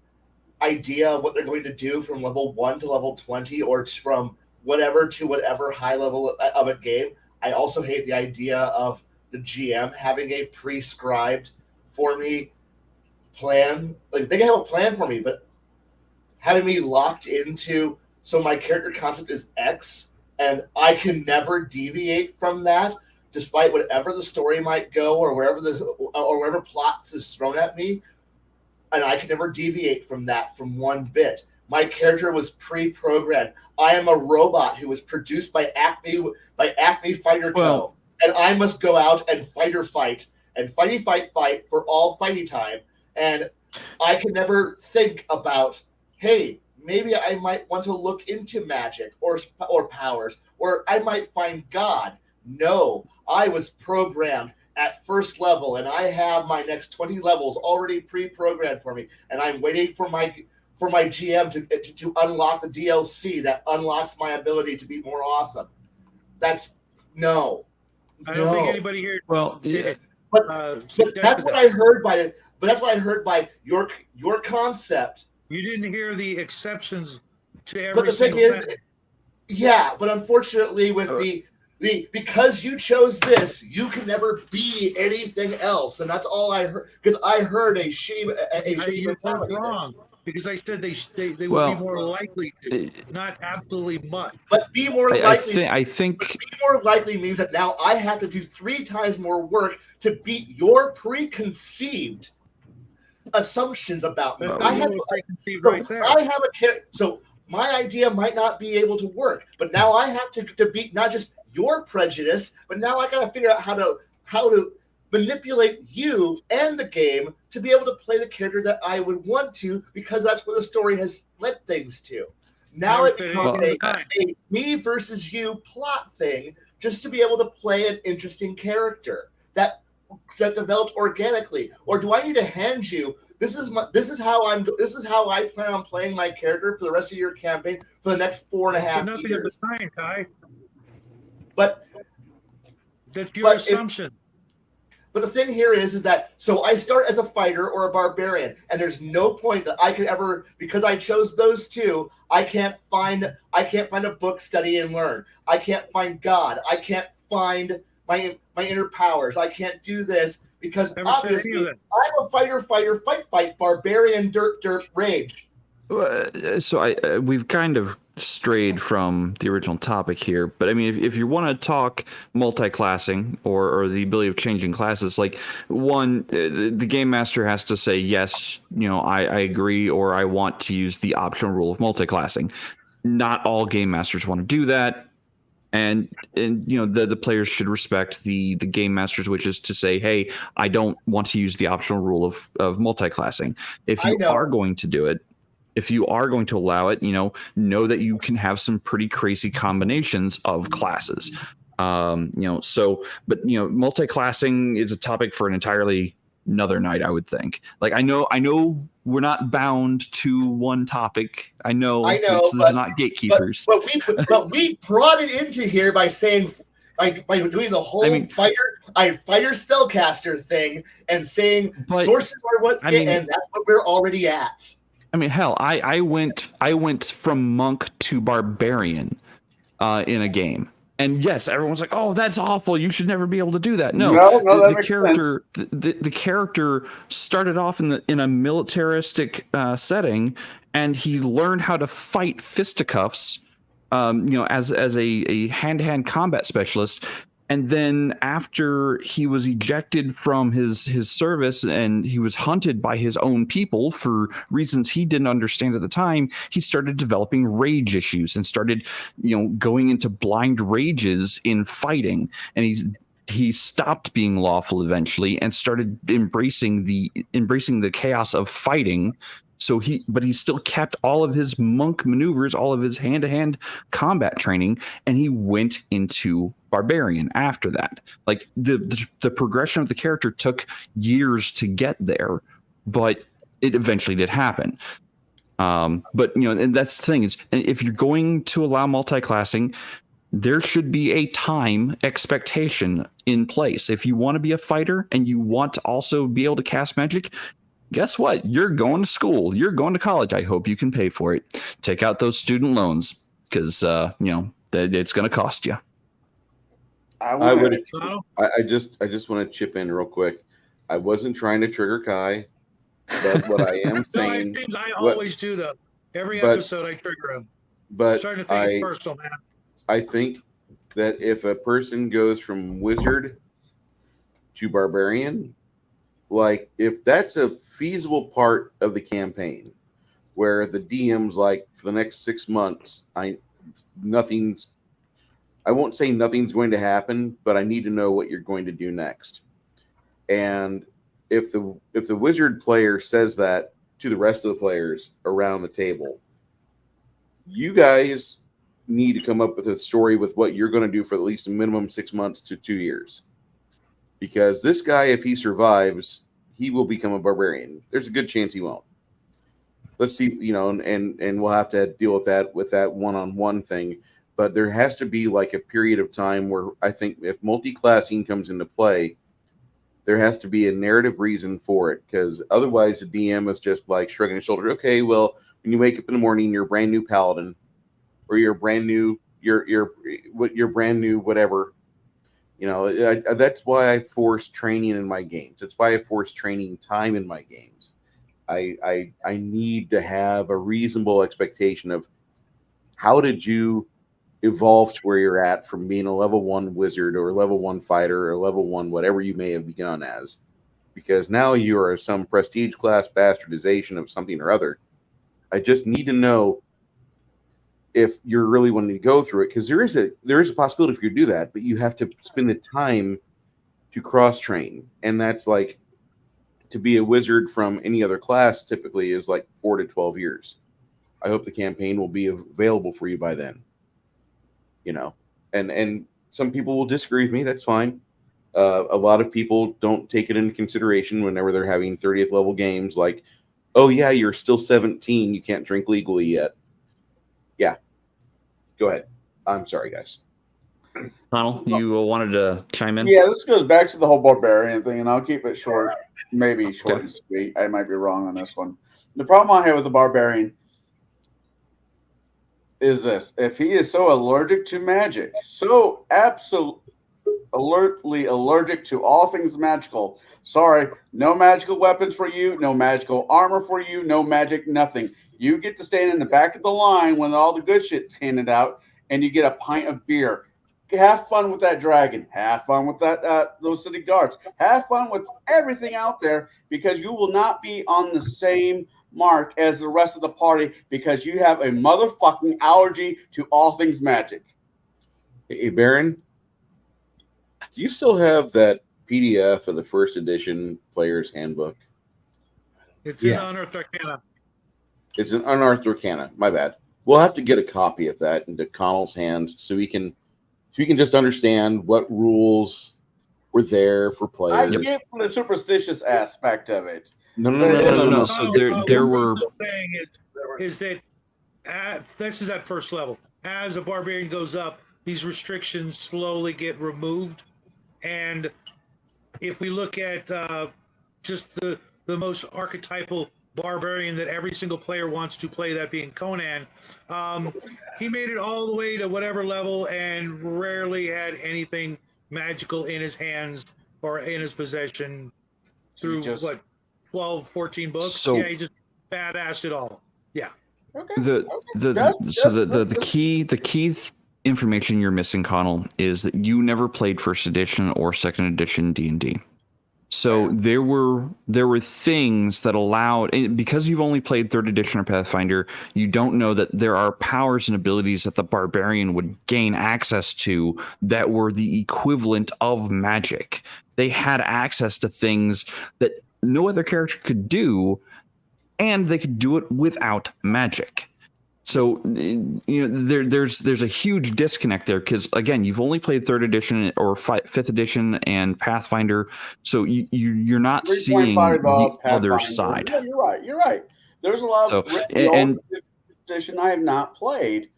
idea of what they're going to do from level 1 to level 20 or from whatever to whatever high level of a game. I also hate the idea of the GM having a prescribed for me plan. They can have a plan for me, but having me locked into, so my character concept is X and I can never deviate from that, despite whatever the story might go or wherever plot is thrown at me, and I can never deviate from that from one bit. My character was pre-programmed. I am a robot who was produced by Acme Fighter Co. And I must go out and fight and fight for all fighty time. And I can never think about, hey, maybe I might want to look into magic or powers, or I might find God. No, I was programmed at first level, and I have my next 20 levels already pre-programmed for me, and I'm waiting for my GM to unlock the DLC that unlocks my ability to be more awesome. That's no. I don't think anybody here. Well, but that's what I heard by. But that's what I heard by your concept. You didn't hear the exceptions to every. But the thing is, yeah. But unfortunately, with the because you chose this, you can never be anything else, and that's all I heard. Because I heard a shitty You're wrong. because I said they would Well, be more likely to, not absolutely must. But be more likely. I think Be more likely means that now I have to do 3 times more work to beat your preconceived assumptions about me. That's I have right there. I have a character. So my idea might not be able to work, but now I have to beat not just your prejudice, but now I got to figure out how to manipulate you and the game to be able to play the character that I would want to, because that's where the story has led things to. Now it becomes a me versus you plot thing, just to be able to play an interesting character that developed organically. Or do I need to hand you this is how I plan on playing my character for the rest of your campaign for the next 4.5 nothing years? of the sign, Kai. But that's your assumption. But the thing here is that so I start as a fighter or a barbarian, and there's no point that I could ever, because I chose those two, I can't find a book, study, and learn. I can't find God. I can't find my inner powers. I can't do this because obviously I'm a fighter, fight, barbarian, derp, rage. So we've kind of strayed from the original topic here, but I mean, if you want to talk multi-classing or the ability of changing classes, like the game master has to say, yes, I agree, or I want to use the optional rule of multi-classing. Not all game masters want to do that. And the players should respect the game master's wishes to say, hey, I don't want to use the optional rule of multi-classing. If you are going to do it, if you are going to allow it, know that you can have some pretty crazy combinations of classes. But multi-classing is a topic for an entirely another night, I would think. Like, I know we're not bound to one topic. I know this is not gatekeepers. But we brought it into here by saying, by doing the whole fighter spellcaster thing and saying sources are and that's what we're already at. I mean, hell, I went from monk to barbarian in a game. And yes, everyone's like, "Oh, that's awful. You should never be able to do that." No, the character, the character started off in a militaristic setting, and he learned how to fight fisticuffs, as a hand-to-hand combat specialist. And then after he was ejected from his service and he was hunted by his own people for reasons he didn't understand at the time, he started developing rage issues and started, going into blind rages in fighting. And he stopped being lawful eventually and started embracing the chaos of fighting. But he still kept all of his monk maneuvers, all of his hand-to-hand combat training, and he went into barbarian after that. Like the progression of the character took years to get there, but it eventually did happen. But and that's the thing is, if you're going to allow multi-classing, there should be a time expectation in place. If you want to be a fighter and you want to also be able to cast magic, guess what? You're going to school. You're going to college. I hope you can pay for it. Take out those student loans because it's going to cost you. I just want to chip in real quick. I wasn't trying to trigger Kai, but what I am saying. I always do though. Every episode I trigger him. But I'm starting to think it's personal, man. I think that if a person goes from wizard to barbarian, like if that's a feasible part of the campaign where the DM's like, for the next 6 months, I won't say nothing's going to happen, but I need to know what you're going to do next. And if the wizard player says that to the rest of the players around the table, you guys need to come up with a story with what you're going to do for at least a minimum 6 months to 2 years. Because this guy, if he survives, he will become a barbarian. There's a good chance he won't. Let's see, and we'll have to deal with that one-on-one thing. But there has to be like a period of time where I think if multi-classing comes into play, there has to be a narrative reason for it. Because otherwise, the DM is just like shrugging his shoulder. Okay, well, when you wake up in the morning, you're a brand new paladin, or you're brand new, you're brand new whatever. That's why I force training in my games. That's why I force training time in my games. I need to have a reasonable expectation of how did you evolve to where you're at from being a level 1 wizard or a level 1 fighter or level 1 whatever you may have begun as, because now you are some prestige class bastardization of something or other. I just need to know if you're really wanting to go through it, because there is a possibility for you to do that, but you have to spend the time to cross train, and that's like to be a wizard from any other class typically is like 4 to 12 years. I hope the campaign will be available for you by then. You know, and some people will disagree with me. That's fine. A lot of people don't take it into consideration whenever they're having 30th level games. Like, oh yeah, you're still 17. You can't drink legally yet. Yeah. Go ahead. I'm sorry, guys. Connell, you wanted to chime in? Yeah, this goes back to the whole barbarian thing, and I'll keep it short, maybe short and sweet. I might be wrong on this one. The problem I have with the barbarian is this: if he is so allergic to magic, so absolutely alertly allergic to all things magical, sorry, no magical weapons for you, no magical armor for you, no magic, nothing. You get to stand in the back of the line when all the good shit's handed out, and you get a pint of beer. Have fun with that dragon. Have fun with that those city guards. Have fun with everything out there, because you will not be on the same mark as the rest of the party because you have a motherfucking allergy to all things magic. Hey, Baron, do you still have that PDF of the first edition Player's Handbook? It's Yes. in Unearthed Arcana. It's an Unearthed Arcana. My bad. We'll have to get a copy of that into Connell's hands so we can just understand what rules were there for players. I get the superstitious aspect of it. No. So there were. The thing is that this is at first level. As a barbarian goes up, these restrictions slowly get removed, and if we look at just the most archetypal barbarian that every single player wants to play, that being Conan, he made it all the way to whatever level and rarely had anything magical in his hands or in his possession through 12, 14 books. So, yeah, he just badassed it all. Yeah. Okay. The key information you're missing, Connell, is that you never played first edition or second edition D&D. So there were things that allowed, because you've only played third edition or Pathfinder, you don't know that there are powers and abilities that the barbarian would gain access to that were the equivalent of magic. They had access to things that no other character could do, and they could do it without magic. So there's a huge disconnect there, because again, you've only played third edition or fifth edition and Pathfinder, so you're not seeing the other side. Yeah, you're right. There's a lot of edition I have not played,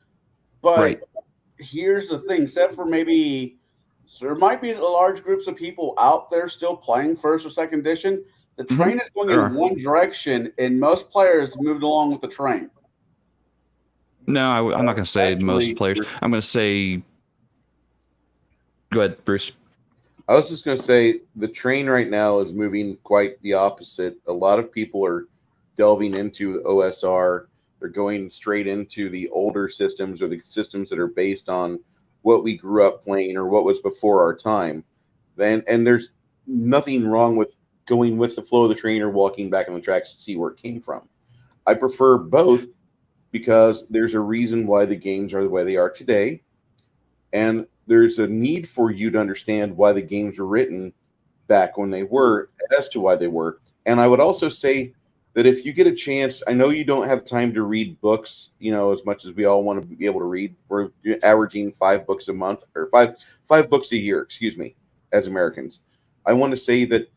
but here's the thing: except for maybe there might be large groups of people out there still playing first or second edition. The train is going in one direction, and most players moved along with the train. No, I'm not going to say most players. I'm going to say. Go ahead, Bruce. I was just going to say the train right now is moving quite the opposite. A lot of people are delving into OSR. They're going straight into the older systems, or the systems that are based on what we grew up playing or what was before our time. And there's nothing wrong with going with the flow of the train or walking back on the tracks to see where it came from. I prefer both, because there's a reason why the games are the way they are today. And there's a need for you to understand why the games were written back when they were, as to why they were. And I would also say that if you get a chance, I know you don't have time to read books, as much as we all want to be able to read. We're averaging 5 books a month, or five books a year, as Americans. I want to say that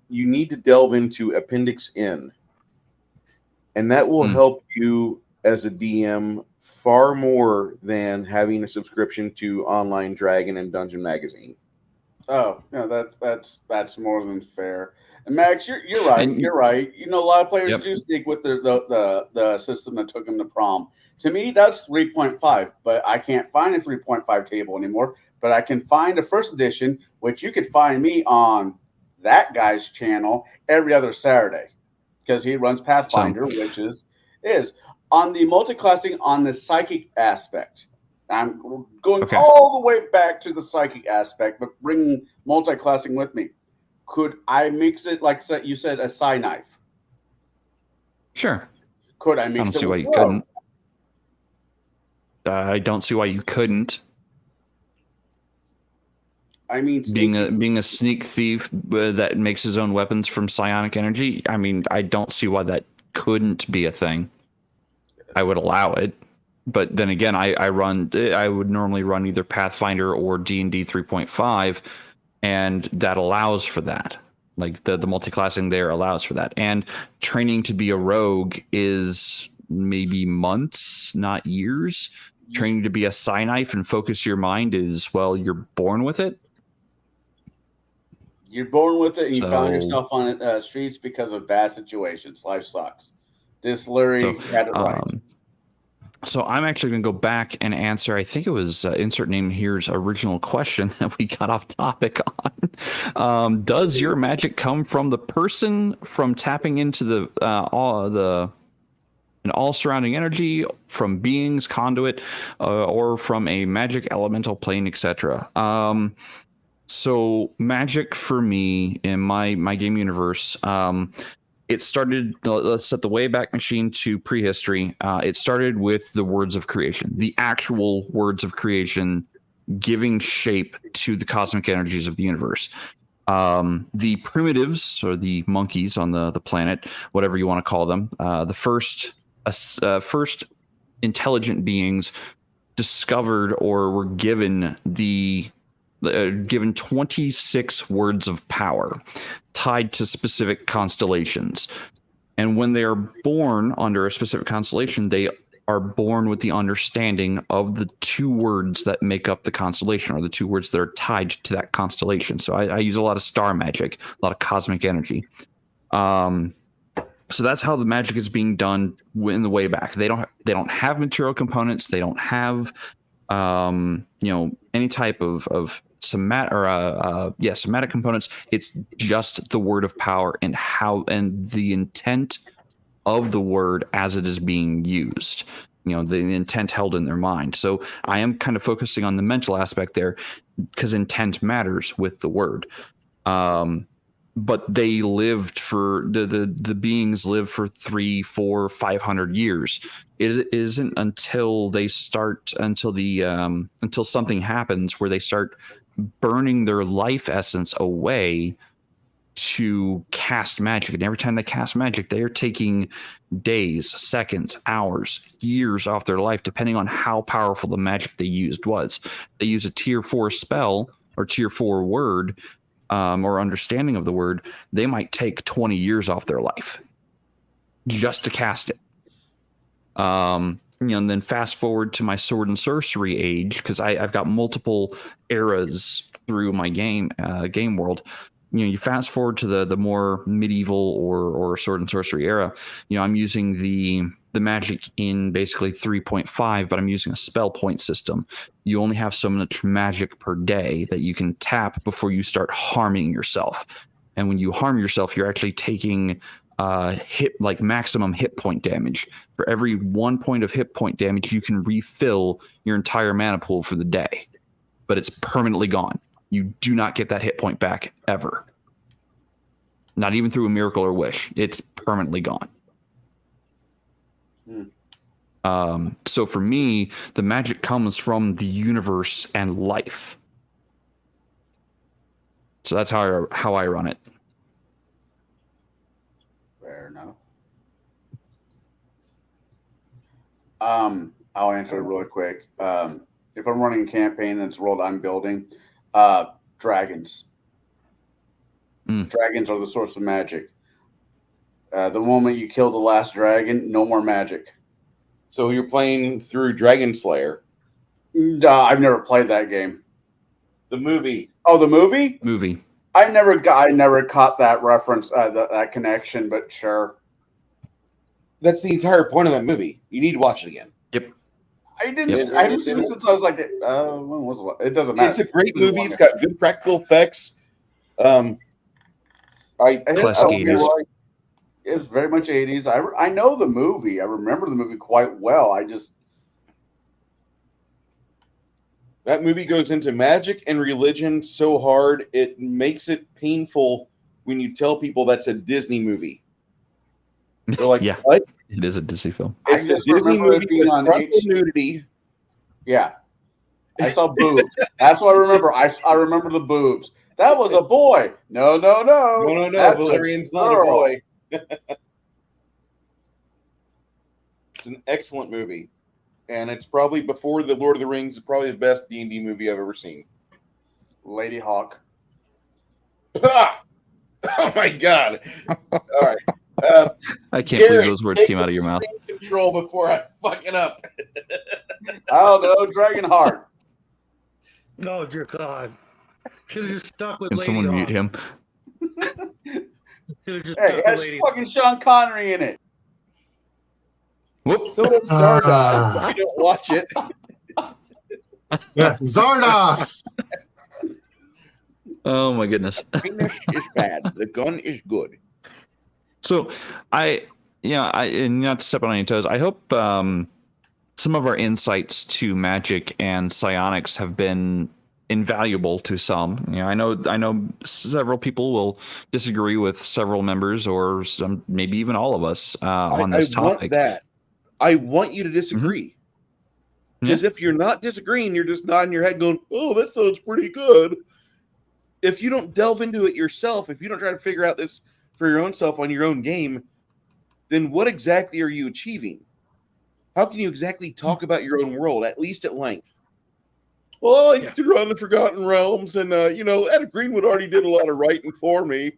you need to delve into Appendix N. And that will help you as a DM far more than having a subscription to Online Dragon and Dungeon Magazine. Oh, no, that's more than fair. And Max, you're right. You're right. A lot of players do stick with the system that took them to prom. To me, that's 3.5, but I can't find a 3.5 table anymore. But I can find a first edition, which you could find me on that guy's channel every other Saturday. because he runs Pathfinder, which is on the multi-classing on the psychic aspect. I'm going all the way back to the psychic aspect, but bringing multi-classing with me. Could I mix it like you said, a psi knife? Sure. Could I mix I don't it see why with you couldn't. I don't see why you couldn't. I mean, being a sneak thief that makes his own weapons from psionic energy. I mean, I don't see why that couldn't be a thing. I would allow it, but then again, I would normally run either Pathfinder or D&D 3.5, and that allows for that. Like the multi-classing there allows for that, and training to be a rogue is maybe months, not years. Training to be a psi knife and focus your mind is, well, you're born with it. You're born with it, and you found yourself on streets because of bad situations. Life sucks. This Larry had it right. So I'm actually going to go back and answer, I think it was insert name here's original question that we got off topic on. Does your magic come from the person, from tapping into all surrounding energy, from beings, conduit, or from a magic elemental plane, etc.? So magic for me in my game universe, it started, let's set the Wayback Machine to prehistory. It started with the words of creation, the actual words of creation, giving shape to the cosmic energies of the universe. The primitives, or the monkeys on the planet, whatever you want to call them, the first intelligent beings discovered or were given given 26 words of power tied to specific constellations. And when they are born under a specific constellation, they are born with the understanding of the 2 words that make up the constellation, or the 2 words that are tied to that constellation. So I use a lot of star magic, a lot of cosmic energy. So that's how the magic is being done in the way back. They don't have material components. They don't have any type of somatic components. It's just the word of power and the intent of the word as it is being used. The intent held in their mind. So I am kind of focusing on the mental aspect there, because intent matters with the word. But they lived for the beings live for 300, 400, 500 years. It isn't until something happens where they start burning their life essence away to cast magic. And every time they cast magic, they are taking days, seconds, hours, years off their life, depending on how powerful the magic they used was. They use a tier 4 spell or tier 4 word, or understanding of the word, they might take 20 years off their life just to cast it. And then fast forward to my sword and sorcery age, because I've got multiple eras through my game world. You fast forward to the more medieval or sword and sorcery era. I'm using the magic in basically 3.5, but I'm using a spell point system. You only have so much magic per day that you can tap before you start harming yourself. And when you harm yourself, you're actually taking maximum hit point damage. For every 1 point of hit point damage, you can refill your entire mana pool for the day, but it's permanently gone. You do not get that hit point back ever. Not even through a miracle or wish. It's permanently gone. So for me, the magic comes from the universe and life. So that's how I run it. Fair enough. I'll answer it really quick. If I'm running a campaign that's a world I'm building, dragons. Dragons are the source of magic. The moment you kill the last dragon, no more magic. So you're playing through Dragon Slayer. I've never played that game. The movie. Oh, the movie? Movie. I never caught that reference, that connection, but sure. That's the entire point of that movie. You need to watch it again. Yep. I haven't seen it since I was like, when was it? It doesn't matter. It's a great movie. It's got good practical effects. Classic 80s. It was very much 80s. I know the movie. I remember the movie quite well. That movie goes into magic and religion so hard, it makes it painful when you tell people that's a Disney movie. They're like, Yeah. what? It is a Disney film. It's I a just Disney remember it movie being with on frontal H. nudity. Yeah. I saw boobs. That's what I remember. I remember the boobs. That was a boy. No. No. That's Valerian's not a girl. boy. It's an excellent movie. And it's probably before the Lord of the Rings, it's probably the best D&D movie I've ever seen. Lady Hawk. Ah! Oh my God! All right, I can't Garrett, believe those words take came out of your mouth. screen control before I fuck it up. I don't know. Dragonheart. Oh dear God! Should have just stuck with Can Lady someone Hawk. mute him? Should have just Hey, stuck it with has Lady. fucking Sean Connery in it. Whoop. So does Stardust. If you don't watch it, Yeah, Zardos. Oh my goodness. finish is bad. The gun is good. So and not to step on any toes, I hope some of our insights to magic and psionics have been invaluable to some. I know several people will disagree with several members or some, maybe even all of us on this I want topic. that. I want you to disagree. Because if you're not disagreeing, you're just nodding your head going, oh, that sounds pretty good. If you don't delve into it yourself, if you don't try to figure out this for your own self on your own game, then what exactly are you achieving? How can you exactly talk about your own world, at least at length? Well, I get to run the Forgotten Realms, and, Ed Greenwood already did a lot of writing for me.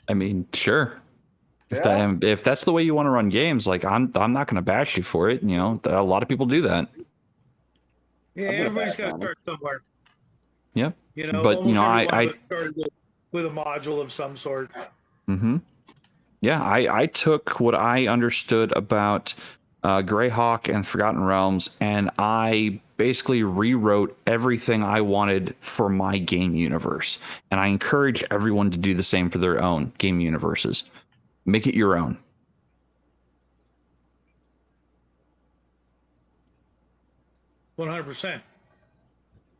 I mean, sure. Yeah. If that's the way you want to run games, like I'm not going to bash you for it. A lot of people do that. Yeah, I'm gonna everybody's back got to on it. start somewhere. Yep. But But, I started with a module of some sort. Mm-hmm. Yeah, I took what I understood about Greyhawk and Forgotten Realms, and I basically rewrote everything I wanted for my game universe. And I encourage everyone to do the same for their own game universes. Make it your own. %.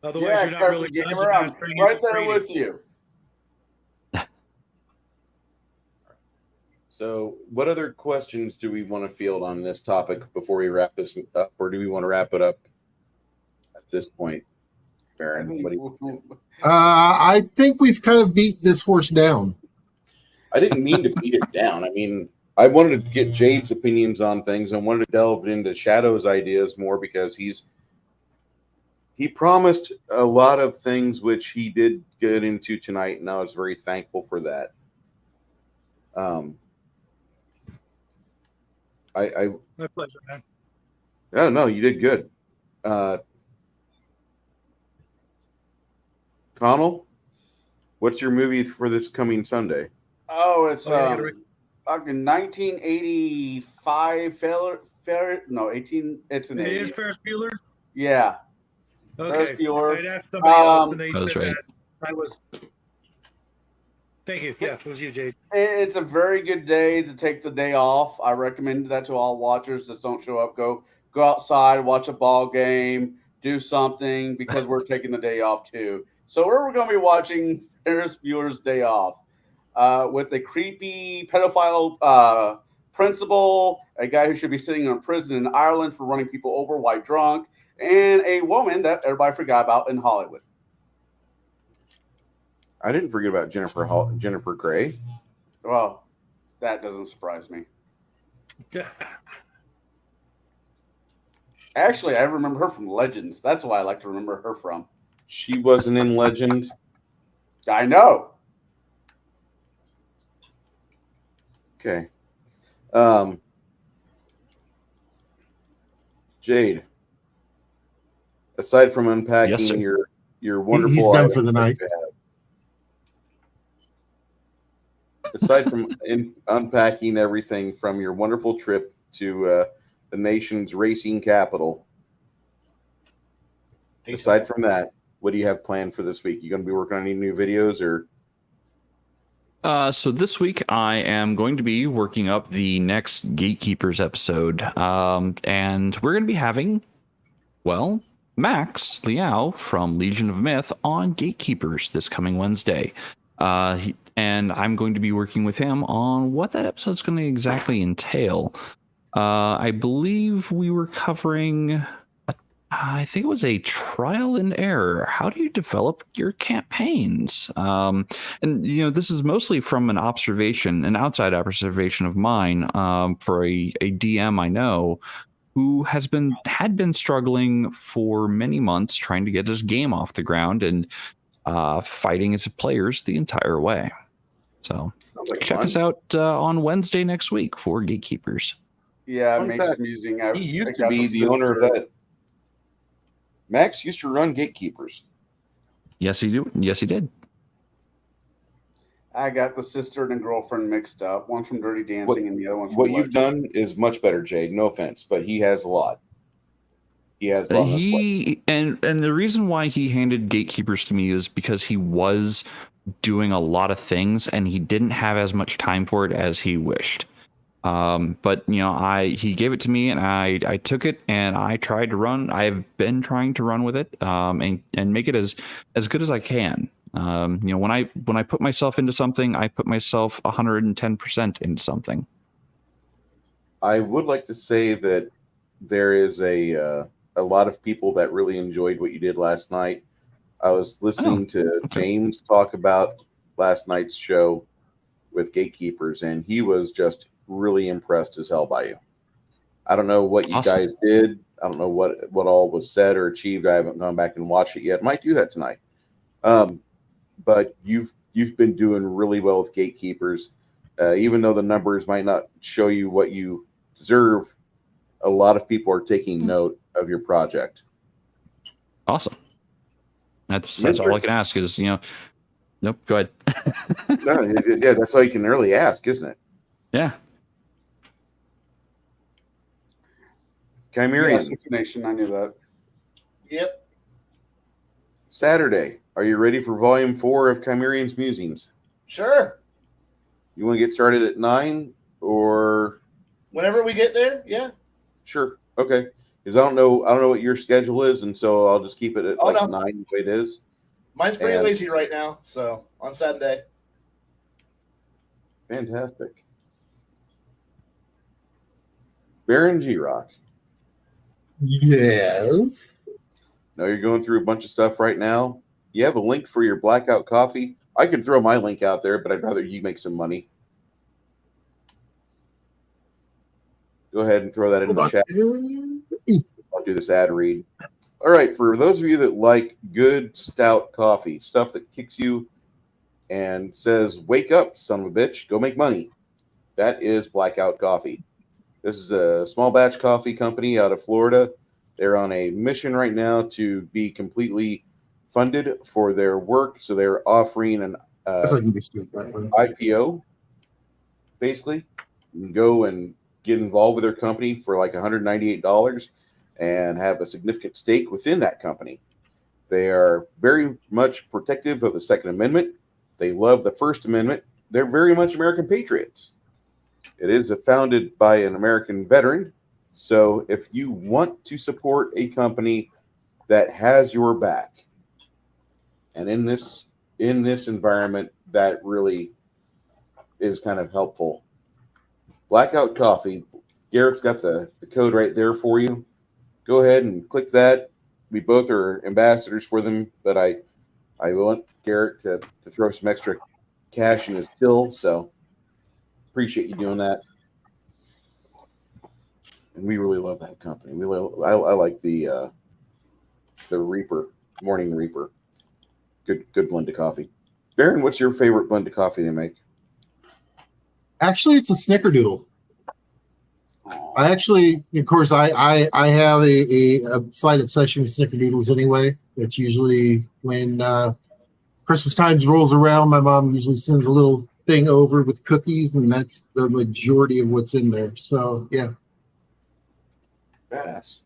Otherwise, Yeah, you're not really Gamer, dungeon I'm mastering, right you're there trading. with you. So, what other questions do we want to field on this topic before we wrap this up, or do we want to wrap it up at this point, Baron? What do you I think we've kind of beat this horse down. I didn't mean to beat it down. I mean, I wanted to get Jade's opinions on things. I wanted to delve into Shadow's ideas more because he promised a lot of things which he did get into tonight, and I was very thankful for that. My pleasure, man. Oh no, you did good. Connell, what's your movie for this coming Sunday? Oh, it's Oh, fucking 1985 it's an It is 80s. Ferris Bueller? Yeah. Okay. Ferris Bueller. I'd asked somebody else, and they That was said right. that. I was. Thank you. Yeah, it was you, Jade. It's a very good day to take the day off. I recommend that to all watchers. Just don't show up. Go outside, watch a ball game, do something, because we're taking the day off too. So we're going to be watching Ferris Bueller's Day Off with a creepy pedophile principal, a guy who should be sitting in prison in Ireland for running people over while drunk, and a woman that everybody forgot about in Hollywood. I didn't forget about Jennifer Grey. Well, that doesn't surprise me. Actually, I remember her from Legends. That's why I like to remember her from. She wasn't in Legend. I know. Okay. Jade, aside from unpacking Yes, sir. your wonderful He's done items for the that night. you have, aside from unpacking everything from your wonderful trip to the nation's racing capital, aside from that, what do you have planned for this week? You going to be working on any new videos or? So this week I am going to be working up the next Gatekeepers episode, and we're going to be having, well, Max Liao from Legion of Myth on Gatekeepers this coming Wednesday. And I'm going to be working with him on what that episode's going to exactly entail. I believe we were covering, I think it was a trial and error. How do you develop your campaigns? And, this is mostly from an outside observation of mine, for a DM I know who had been struggling for many months trying to get his game off the ground and fighting his players the entire way. So check us out on Wednesday next week for Gatekeepers. Yeah, Fun Max fact, Musing. He used to be the owner of that. Max used to run Gatekeepers. Yes, he do. Yes, he did. I got the sister and girlfriend mixed up. One from Dirty Dancing and the other one from What you've done is much better, Jade. No offense, but he has a lot. He has a lot. And the reason why he handed Gatekeepers to me is because he was doing a lot of things and he didn't have as much time for it as he wished. But he gave it to me and I took it and I tried to run. I've been trying to run with it, and make it as good as I can. When I put myself into something, I put myself 110% into something. I would like to say that there is a lot of people that really enjoyed what you did last night. I was listening to James talk about last night's show with Gatekeepers, and he was just really impressed as hell by you. I don't know what you guys did. I don't know what all was said or achieved. I haven't gone back and watched it yet. Might do that tonight. But you've been doing really well with Gatekeepers. Even though the numbers might not show you what you deserve, a lot of people are taking note of your project. Awesome. That's all I can ask is, nope, go ahead. No, yeah, that's all you can really ask, isn't it? Yeah. Khymerion. Khymerion. Six Nation, I knew that. Yep. Saturday. Are you ready for Volume 4 of Chymerion's Musings? Sure. You want to get started at 9 or whenever we get there? Yeah. Sure. Okay. Because I don't know what your schedule is, and so I'll just keep it at 9 the way it is. Mine's pretty lazy right now, so on Saturday. Fantastic. Baron G-Rock. Yes. Know you're going through a bunch of stuff right now. You have a link for your Blackout Coffee. I could throw my link out there, but I'd rather you make some money. Go ahead and throw that in the chat. I'll do this ad read. All right, for those of you that like good stout coffee, stuff that kicks you and says, wake up, son of a bitch, go make money. That is Blackout Coffee. This is a small batch coffee company out of Florida. They're on a mission right now to be completely funded for their work. So they're offering an IPO, basically. You can go and get involved with their company for like $198 and have a significant stake within that company. They are very much protective of the Second Amendment. They love the First Amendment. They're very much American patriots. It is founded by an American veteran. So if you want to support a company that has your back, and in this environment, that really is kind of helpful. Blackout Coffee. Garrett's got the code right there for you. Go ahead and click that. We both are ambassadors for them, but I want Garrett to throw some extra cash in his till, so appreciate you doing that. And we really love that company. I like the Reaper, Morning Reaper. Good blend of coffee. Baron, what's your favorite blend of coffee they make? Actually, it's a Snickerdoodle. I actually, of course, I have a slight obsession with Snickerdoodles anyway. It's usually when Christmas time rolls around, my mom usually sends a little thing over with cookies, and that's the majority of what's in there. So, yeah. Badass.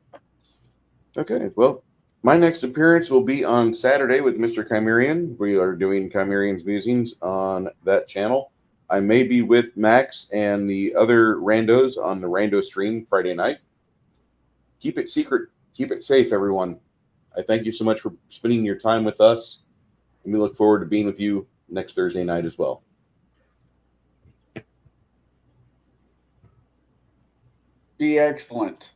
Okay, well, My next appearance will be on Saturday with Mr. Khymerion. We are doing Chymerion's Musings on that channel. I may be with Max and the other randos on the rando stream Friday night. Keep it secret. Keep it safe, everyone. I thank you so much for spending your time with us, and we look forward to being with you next Thursday night as well. Be excellent.